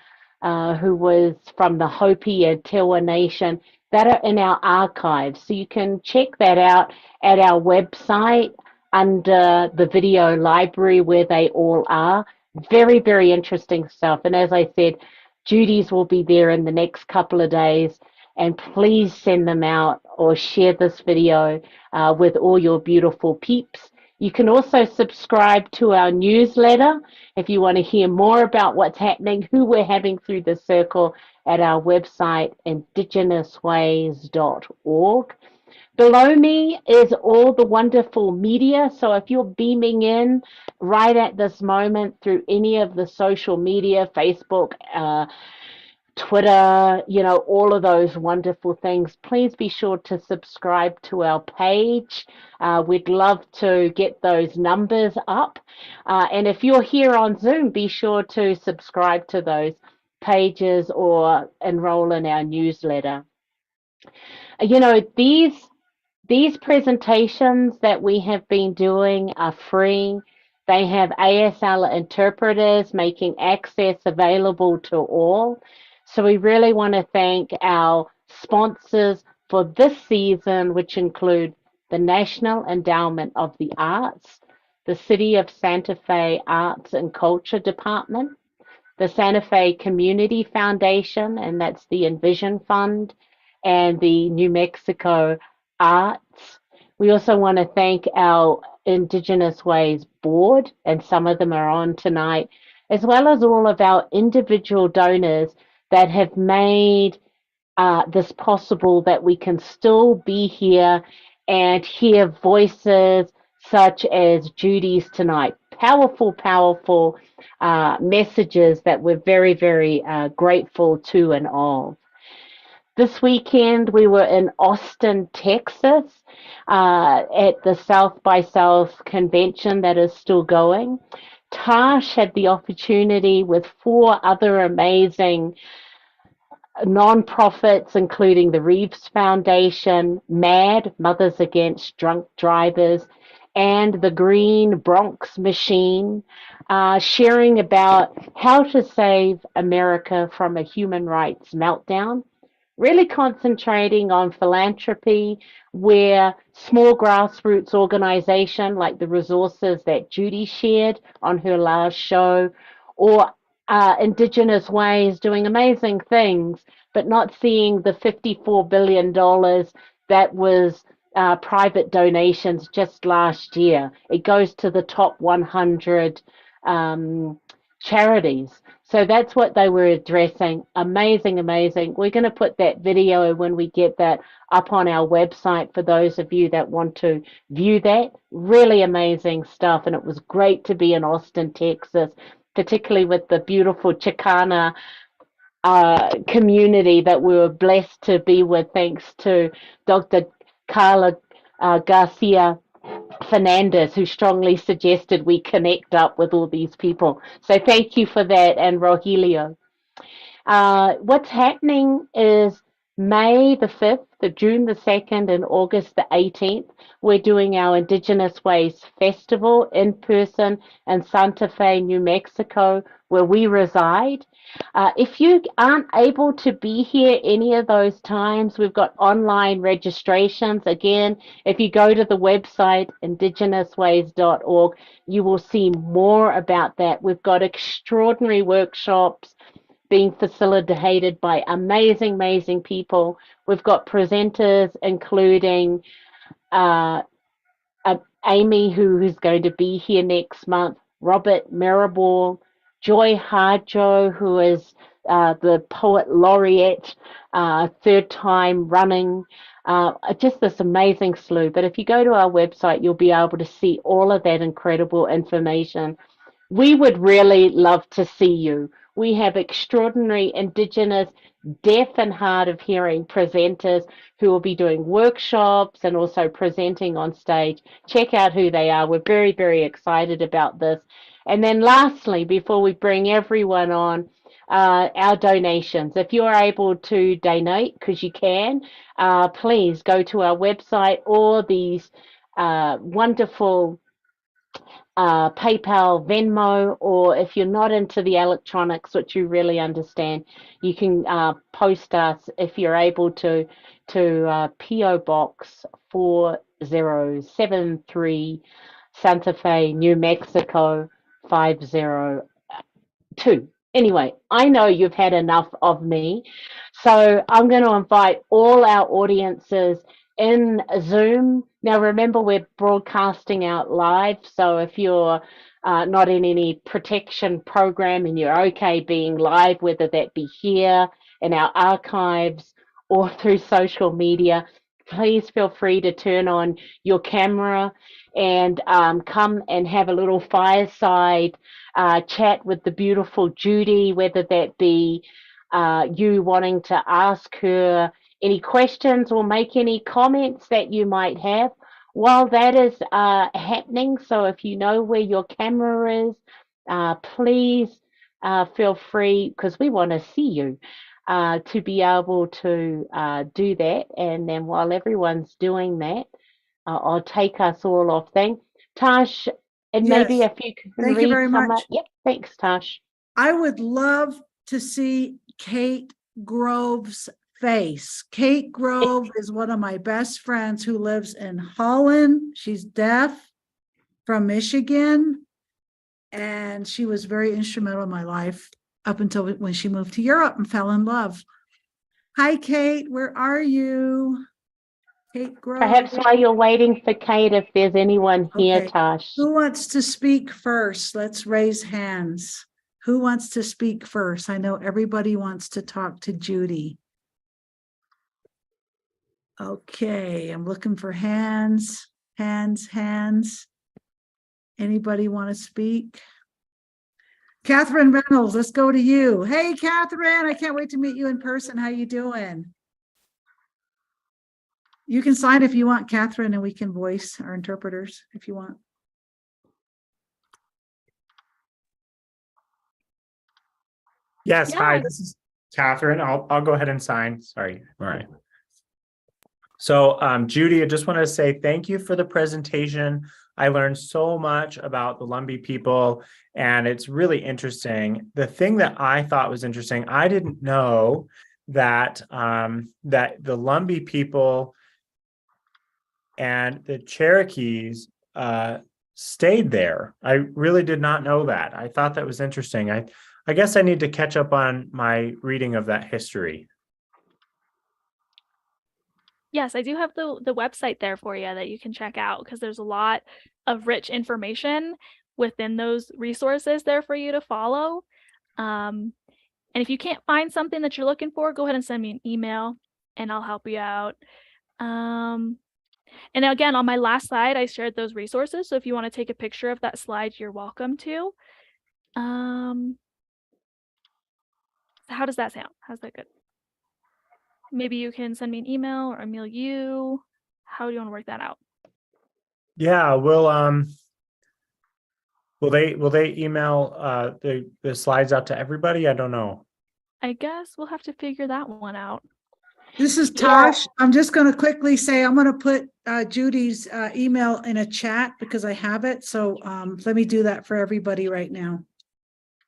who was from the Hopi and Tewa Nation, that are in our archives. So you can check that out at our website under the video library where they all are. Very, very interesting stuff. And as I said, Judy's will be there in the next couple of days. And please send them out or share this video with all your beautiful peeps. You can also subscribe to our newsletter if you want to hear more about what's happening, who we're having through the circle, at our website, IndigenousWays.org. Below me is all the wonderful media. So if you're beaming in right at this moment through any of the social media, Facebook, Twitter, all of those wonderful things, please be sure to subscribe to our page. We'd love to get those numbers up. And if you're here on Zoom, be sure to subscribe to those pages or enroll in our newsletter. These presentations that we have been doing are free. They have ASL interpreters making access available to all. So we really want to thank our sponsors for this season, which include the National Endowment of the Arts, the City of Santa Fe Arts and Culture Department, the Santa Fe Community Foundation, and that's the Envision Fund, and the New Mexico Arts. We also want to thank our Indigenous Ways board, and some of them are on tonight, as well as all of our individual donors that have made this possible, that we can still be here and hear voices such as Judy's tonight. Powerful, powerful messages that we're very, very grateful to and of. This weekend, we were in Austin, Texas, at the South by South convention that is still going. Tash had the opportunity with 4 other amazing nonprofits, including the Reeves Foundation, MAD, Mothers Against Drunk Drivers, and the Green Bronx Machine, sharing about how to save America from a human rights meltdown, really concentrating on philanthropy, where small grassroots organization like the resources that Judy shared on her last show, or Indigenous Ways doing amazing things, but not seeing the $54 billion that was private donations just last year. It goes to the top 100 charities. So that's what they were addressing. Amazing, amazing. We're going to put that video when we get that up on our website for those of you that want to view that. Really amazing stuff. And it was great to be in Austin, Texas, particularly with the beautiful Chicana community that we were blessed to be with, thanks to Dr. Carla Garcia Fernandez, who strongly suggested we connect up with all these people. So thank you for that, and Rogelio. What's happening is May the 5th, June the 2nd, and August the 18th, we're doing our Indigenous Ways Festival in person in Santa Fe, New Mexico, where we reside. If you aren't able to be here any of those times, we've got online registrations. Again, if you go to the website indigenousways.org, you will see more about that. We've got extraordinary workshops being facilitated by amazing, amazing people. We've got presenters, including uh, Amy, who is going to be here next month, Robert Mirabal, Joy Harjo, who is the poet laureate, third time running. Just this amazing slew. But if you go to our website, you'll be able to see all of that incredible information. We would really love to see you. We have extraordinary Indigenous deaf and hard of hearing presenters who will be doing workshops and also presenting on stage. Check out who they are. We're very, very excited about this. And then lastly, before we bring everyone on, our donations. If you're able to donate, because you can, please go to our website or these wonderful PayPal, Venmo, or if you're not into the electronics, which you really understand, you can post us if you're able to PO Box 4073, Santa Fe, New Mexico 502. Anyway, I know you've had enough of me, so I'm going to invite all our audiences in Zoom. Now, remember, we're broadcasting out live, so if you're not in any protection program and you're okay being live, whether that be here in our archives or through social media, please feel free to turn on your camera and come and have a little fireside chat with the beautiful Judy, whether that be you wanting to ask her any questions or make any comments that you might have while that is happening. So if you know where your camera is, please feel free, because we want to see you, to be able to do that. And then while everyone's doing that, I'll take us all off. Thanks, Tash. And maybe Yes. if you can Thank you read very some. much. Yep, thanks, Tash. I would love to see Kate Grove's face. Kate Grove is one of my best friends who lives in Holland. She's deaf, from Michigan, and she was very instrumental in my life up until when she moved to Europe and fell in love. Hi, Kate. Where are you? Kate Grove. Perhaps while you're waiting for Kate, if there's anyone here, Okay. Tash. Who wants to speak first? Let's raise hands. Who wants to speak first? I know everybody wants to talk to Judy. Okay, I'm looking for hands. Anybody want to speak? Catherine Reynolds, let's go to you. Hey, Catherine, I can't wait to meet you in person. How you doing? You can sign if you want, Catherine, and we can voice our interpreters if you want. Yes, Yeah. hi, this is Catherine. I'll go ahead and sign. Sorry. All right. So, Judy, I just want to say thank you for the presentation. I learned so much about the Lumbee people, and it's really interesting. The thing that I thought was interesting, I didn't know that that the Lumbee people and the Cherokees stayed there. I really did not know that. I thought that was interesting. I guess I need to catch up on my reading of that history. Yes, I do have the website there for you that you can check out, because there's a lot of rich information within those resources there for you to follow. And if you can't find something that you're looking for, go ahead and send me an email and I'll help you out. And again, on my last slide, I shared those resources. So if you want to take a picture of that slide, you're welcome to. How does that sound? How's that good? Maybe you can send me an email or email you. How do you want to work that out? Yeah, will they email the slides out to everybody? I don't know. I guess we'll have to figure that one out. This is Yeah. Tosh. I'm just going to quickly say, I'm going to put Judy's email in a chat because I have it. So let me do that for everybody right now.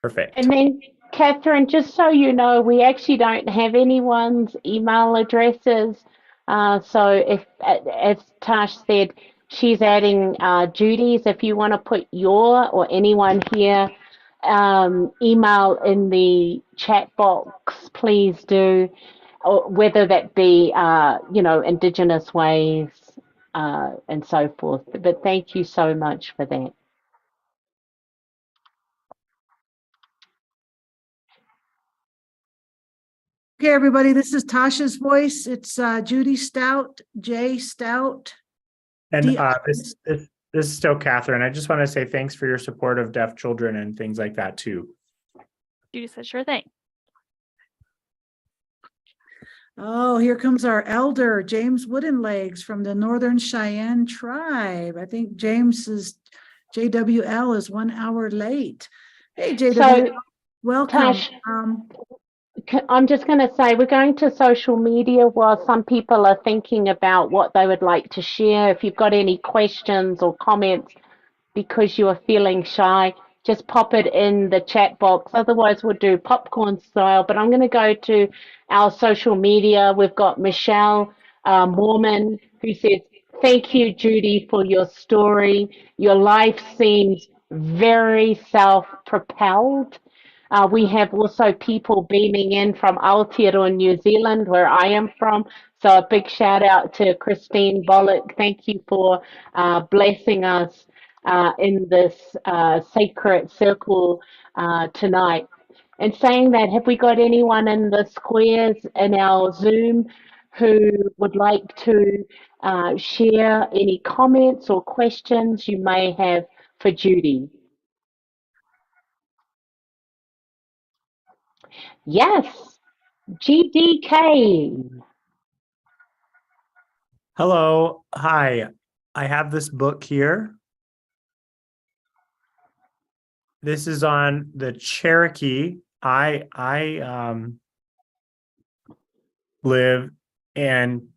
Perfect. And then, Catherine, just so you know, we actually don't have anyone's email addresses. So if, as Tash said, she's adding Judy's. If you want to put your or anyone here email in the chat box, please do. Or whether that be, Indigenous ways and so forth. But thank you so much for that. Okay, everybody, this is Tasha's voice. It's Judy Stout, Jay Stout. And this this is still Catherine. I just want to say thanks for your support of deaf children and things like that too. Judy said, sure thing. Oh, here comes our elder, James Woodenlegs from the Northern Cheyenne tribe. I think James's JWL is 1 hour late. Hey, JWL, So, welcome. Tash, I'm just going to say we're going to social media while some people are thinking about what they would like to share. If you've got any questions or comments because you are feeling shy, just pop it in the chat box. Otherwise, we'll do popcorn style. But I'm going to go to our social media. We've got Michelle Mormon who says, "Thank you, Judy, for your story. Your life seems very self-propelled." We have also people beaming in from Aotearoa, New Zealand, where I am from. So a big shout out to Christine Bollock. Thank you for blessing us in this sacred circle tonight. And saying that, have we got anyone in the squares in our Zoom who would like to share any comments or questions you may have for Judy? Yes, GDK. Hello. Hi. I have this book here. This is on the Cherokee. I live in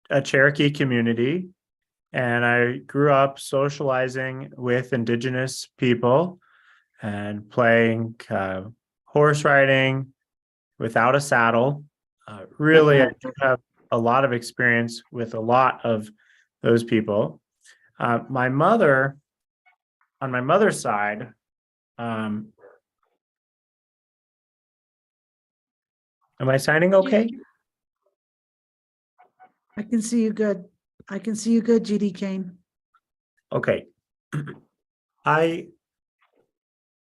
a Cherokee community, and I grew up socializing with Indigenous people and playing horse riding without a saddle. Really, I do have a lot of experience with a lot of those people. My mother, on my mother's side, am I sounding okay? I can see you good. I can see you good, GD Kane. Okay. I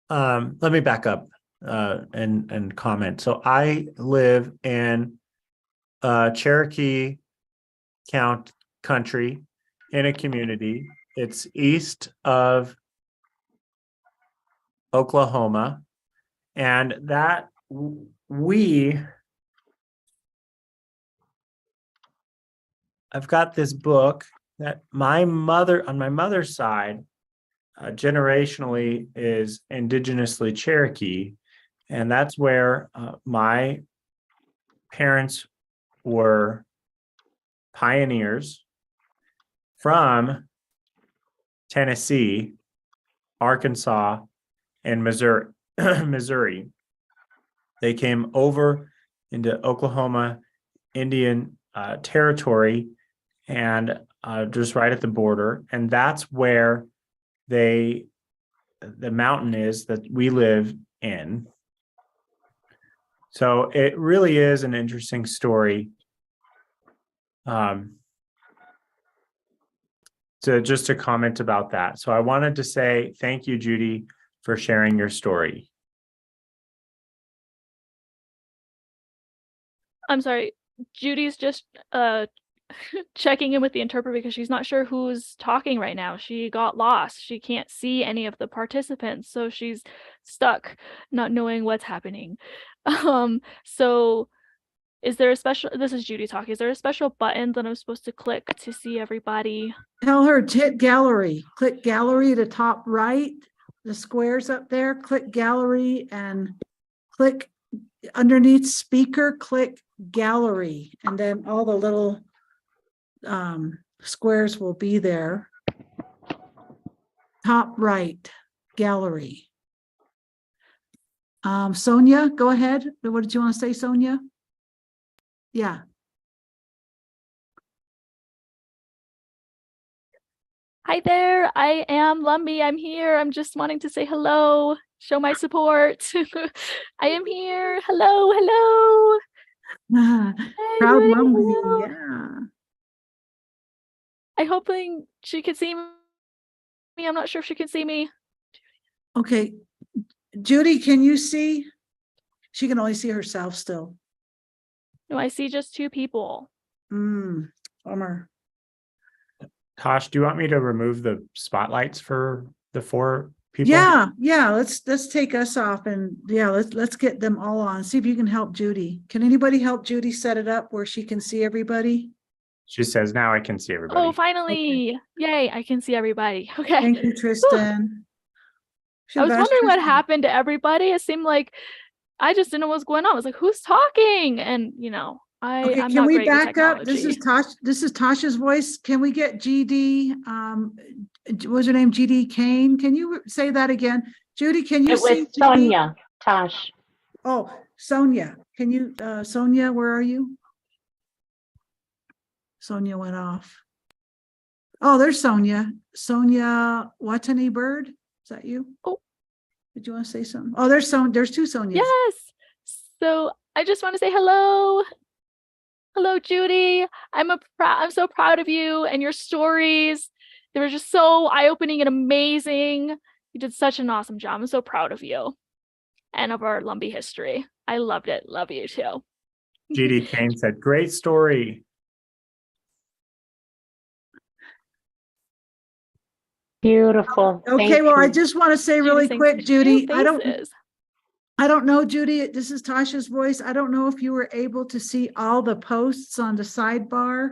let me back up and comment. So I live in Cherokee country in a community. It's east of Oklahoma, and that I've got this book that my mother, on my mother's side, generationally is indigenously Cherokee, and that's where my parents were pioneers from Tennessee, Arkansas, and Missouri. Missouri. They came over into Oklahoma Indian territory and just right at the border, and that's where the mountain is that we live in. So it really is an interesting story. To comment about that. So I wanted to say thank you, Judy, for sharing your story. I'm sorry, Judy's just checking in with the interpreter because she's not sure who's talking right now. She got lost. She can't see any of the participants, so she's stuck, not knowing what's happening. So is there a special, this is Judy talking, is there a special button that I'm supposed to click to see everybody? Tell her to hit gallery. Click gallery at the top right, the squares up there. Click gallery and click underneath speaker. Click gallery, and then all the little squares will be there. Top right, gallery. Sonia, go ahead. What did you want to say, Sonia? Yeah. Hi there, I am Lumbee. I'm here. I'm just wanting to say hello, show my support. I am here. Hello, hello. Hey, Proud Judy, Lumbee, hello. yeah. I'm hoping she can see me. I'm not sure if she can see me. Okay, Judy, can you see? She can only see herself still. No, I see just 2 people. Bummer. Tosh, do you want me to remove the spotlights for the 4 people? Yeah. Let's take us off, and yeah, let's get them all on. See if you can help Judy. Can anybody help Judy set it up where she can see everybody? She says, now I can see everybody. Oh, finally. Yay, I can see everybody. Okay. Thank you, Tristan. I was Should've asked wondering what Tristan. happened to everybody. It seemed like I just didn't know what was going on. I was like, who's talking? And you know, Okay, I'm can not we great with back up? This is technology. Tasha's voice. Can we get GD? What was her name? GD Kane. Can you say that again? Judy, can you It was see GD? Sonia, Tosh. Oh, Sonia. Can you, Sonia, where are you? Sonia went off. Oh, there's Sonia. Sonia Watani Bird. Is that you? Oh. Did you want to say something? Oh, there's 2 Sonias. Yes. So I just want to say hello. Hello, Judy. I'm so proud of you and your stories. They were just so eye-opening and amazing. You did such an awesome job. I'm so proud of you and of our Lumbee history. I loved it. Love you too. GD Kane said, great story. Beautiful. Okay, Thank well, I you. just want to say Judy really saying quick, Judy, new faces. I don't know, Judy, this is Tasha's voice. I don't know if you were able to see all the posts on the sidebar.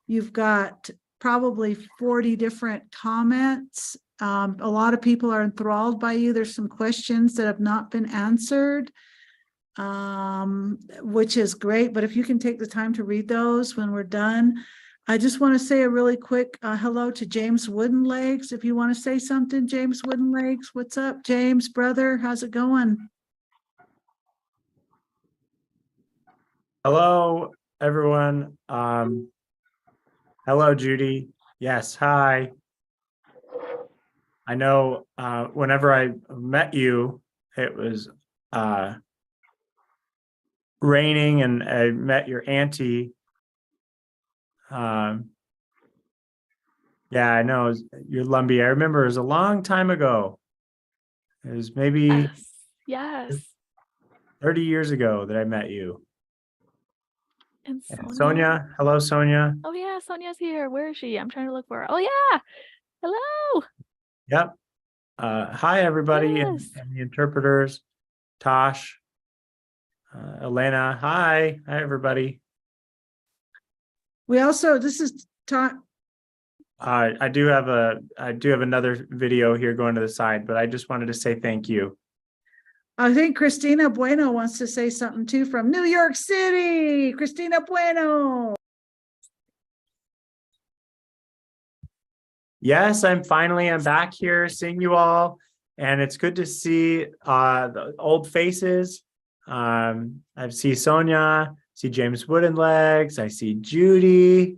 You've got probably 40 different comments. A lot of people are enthralled by you. There's some questions that have not been answered, which is great. But if you can take the time to read those when we're done. I just want to say a really quick hello to James Woodenlegs. If you want to say something, James Woodenlegs, what's up, James, brother? How's it going? Hello, everyone. Hello, Judy. Yes, hi. I know whenever I met you, it was raining, and I met your auntie. Yeah, I know. You're Lumbee. I remember it was a long time ago. It was maybe Yes. 30 years ago that I met you. And And Sonia. Sonia, hello, Sonia. Oh yeah, Sonia's here. Where is she? I'm trying to look for her. Oh yeah. Hello. Yep. Hi, everybody, Yes. and the interpreters. Tosh, Elena. Hi, everybody. We also, this is I do have another video here going to the side, but I just wanted to say thank you. I think Christina Bueno wants to say something too from New York City. Christina Bueno. Yes, I'm back here seeing you all, and it's good to see the old faces. I see Sonia, see James Woodenlegs, I see Judy.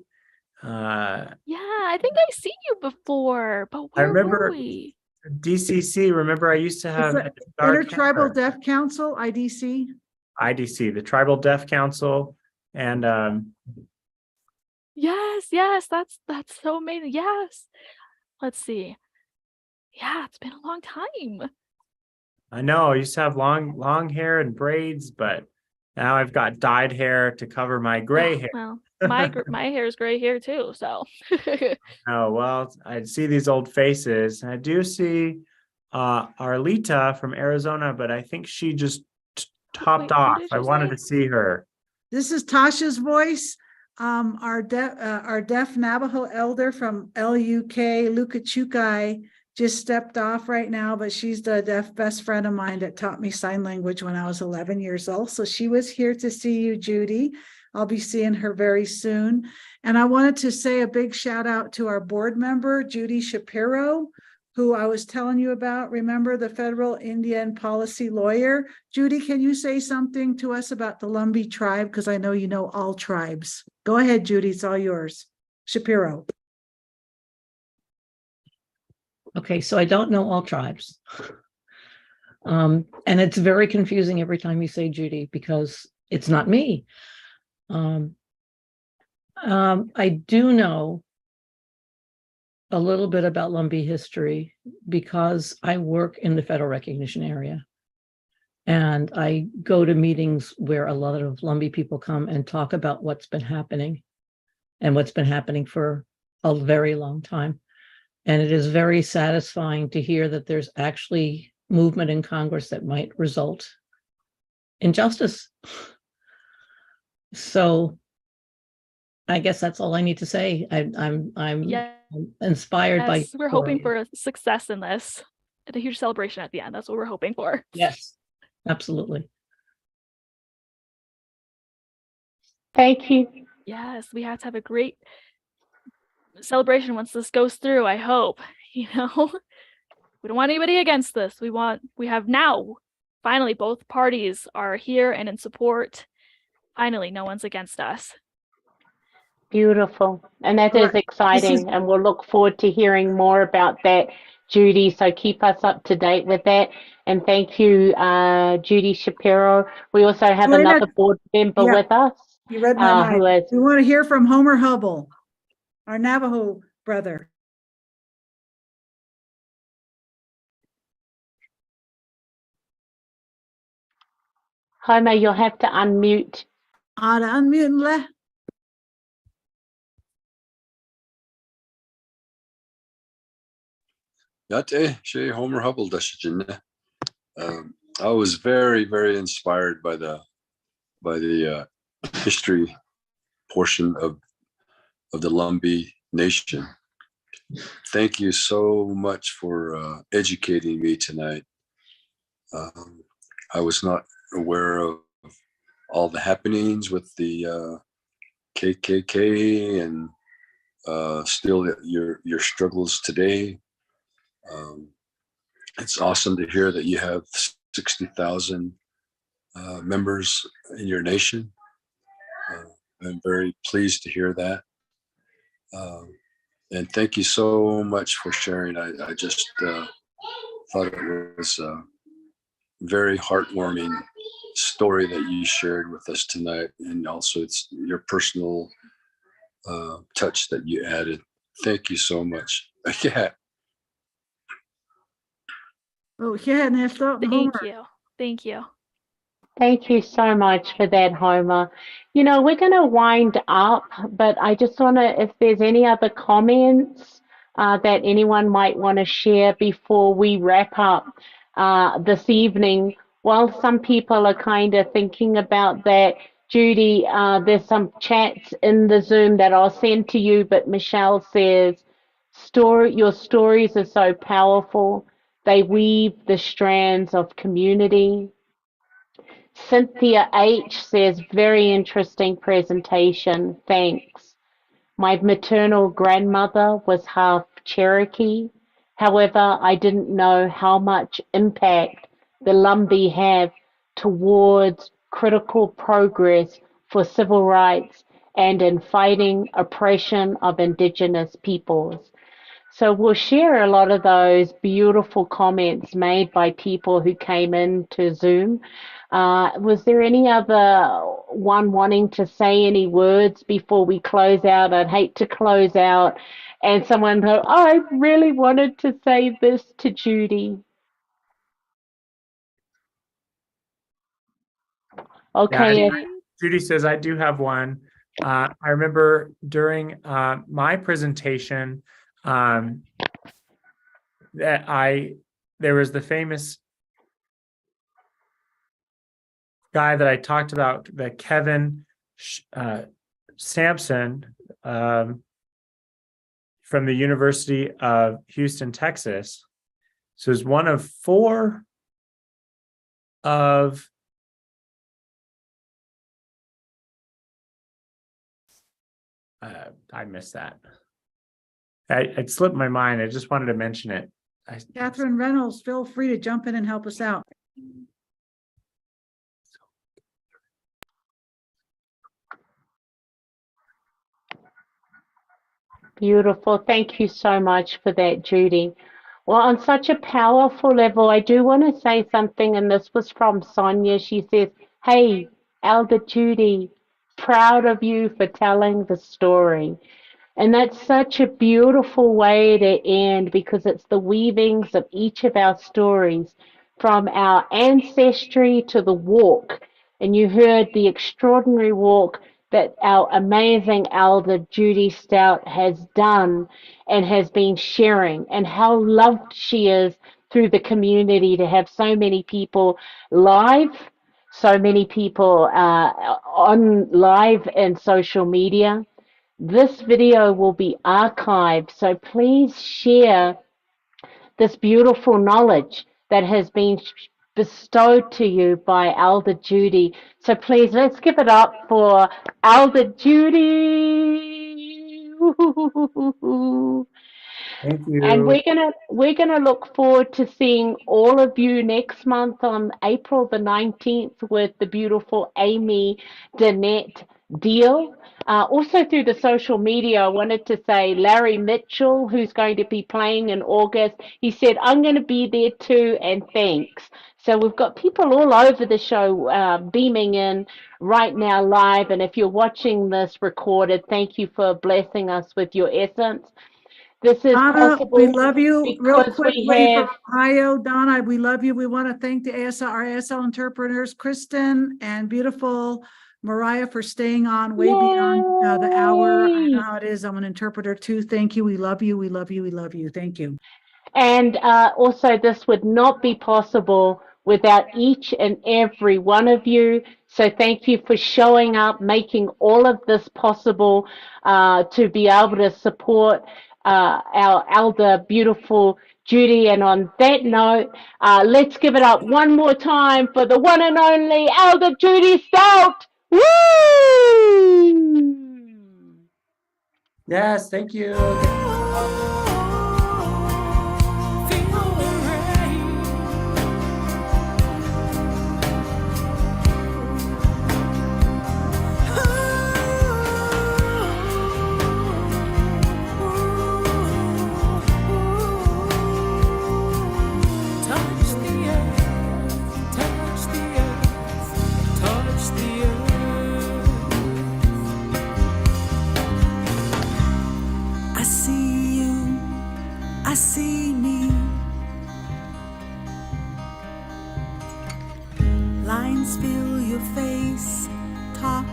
Yeah, I think I've seen you before, but I where were remember we? DCC. Remember, I used to have a dark Intertribal hammer. Deaf Council, IDC. IDC, the Tribal Deaf Council, and Yes, that's so amazing. Yes. Let's see. Yeah, it's been a long time. I know I used to have long hair and braids, but now I've got dyed hair to cover my gray hair. Well, my hair is gray hair too, so. Oh, well, I see these old faces, and I do see Arlita from Arizona, but I think she just topped Wait, who off. did I you wanted say? to see her. This is Tasha's voice. Our deaf Navajo elder from LUK, Lukachukai, just stepped off right now, but she's the deaf best friend of mine that taught me sign language when I was 11 years old. So she was here to see you, Judy. I'll be seeing her very soon. And I wanted to say a big shout out to our board member, Judy Shapiro, who I was telling you about. Remember, the federal Indian policy lawyer? Judy, can you say something to us about the Lumbee tribe? Because I know you know all tribes. Go ahead, Judy, it's all yours. Shapiro. Okay, so I don't know all tribes. And it's very confusing every time you say Judy because it's not me. I do know a little bit about Lumbee history because I work in the federal recognition area. And I go to meetings where a lot of Lumbee people come and talk about what's been happening and what's been happening for a very long time. And it is very satisfying to hear that there's actually movement in Congress that might result in justice. So I guess that's all I need to say. I'm inspired by. We're hoping for a success in this and a huge celebration at the end. That's what we're hoping for. Yes, absolutely. Thank you. Yes, we have to have a great celebration once this goes through, I hope. We don't want anybody against this. We have now, finally, both parties are here and in support. Finally, no one's against us. Beautiful. And that is exciting. And we'll look forward to hearing more about that, Judy. So keep us up to date with that. And thank you, Judy Shapiro. We also have another board member with us. You read my mind. We want to hear from Homer Hubble, our Navajo brother. Homer, you'll have to unmute. Unmute. Yate she Homer Hubble Dashijin. I was very, very inspired by the history portion of the Lumbee Nation. Thank you so much for educating me tonight. I was not aware of all the happenings with the KKK and still your struggles today. It's awesome to hear that you have 60,000 members in your nation. I'm very pleased to hear that. And thank you so much for sharing. I just thought it was a very heartwarming story that you shared with us tonight. And also it's your personal touch that you added. Thank you so much. Yeah. Oh, yeah, Thank you. Thank you. Thank you so much for that, Homer. We're going to wind up, but I just want to, if there's any other comments that anyone might want to share before we wrap up this evening. While some people are kind of thinking about that, Judy, there's some chats in the Zoom that I'll send to you, but Michelle says, your stories are so powerful. They weave the strands of community. Cynthia H says, very interesting presentation. Thanks. My maternal grandmother was half Cherokee. However, I didn't know how much impact the Lumbee have towards critical progress for civil rights and in fighting oppression of Indigenous peoples. So we'll share a lot of those beautiful comments made by people who came into Zoom. Was there any other one wanting to say any words before we close out? I'd hate to close out and someone go, I really wanted to say this to Judy. Okay. Yeah, Judy says, I do have one. I remember during my presentation that there was the famous guy that I talked about, the Kevin Sampson from the University of Houston, Texas. So it's one of 4 of I missed that. It slipped my mind. I just wanted to mention it. Catherine Reynolds, feel free to jump in and help us out. Beautiful. Thank you so much for that, Judy. Well, on such a powerful level, I do want to say something, and this was from Sonia. She says, "Hey, Elder Judy, proud of you for telling the story." And that's such a beautiful way to end, because it's the weavings of each of our stories from our ancestry to the walk. And you heard the extraordinary walk that our amazing elder Judy Stout has done and has been sharing, and how loved she is through the community to have so many people live, so many people on live and social media. This video will be archived, so please share this beautiful knowledge that has been bestowed to you by Elder Judy. So please, let's give it up for Elder Judy. Thank And you. we're gonna look forward to seeing all of you next month on April the 19th with the beautiful Amy Danette Deal. Also through the social media, I wanted to say Larry Mitchell, who's going to be playing in August. He said, "I'm going to be there too, and thanks." So we've got people all over the show beaming in right now live. And if you're watching this recorded, thank you for blessing us with your essence. This is Donna, we possible love you. Real because we quickly have, from Ohio, Donna, we love you. We want to thank the our ASL interpreters, Kristen and beautiful Mariah, for staying on way beyond the hour. I know yay! how it is. I'm an interpreter too. Thank you. We love you. We love you. We love you. Thank you. And also, this would not be possible without each and every one of you. So thank you for showing up, making all of this possible to be able to support our elder, beautiful Judy. And on that note, let's give it up one more time for the one and only Elder Judy Stout. Woo! Yes, thank you. I see you, I see me. Lines fill your face, talk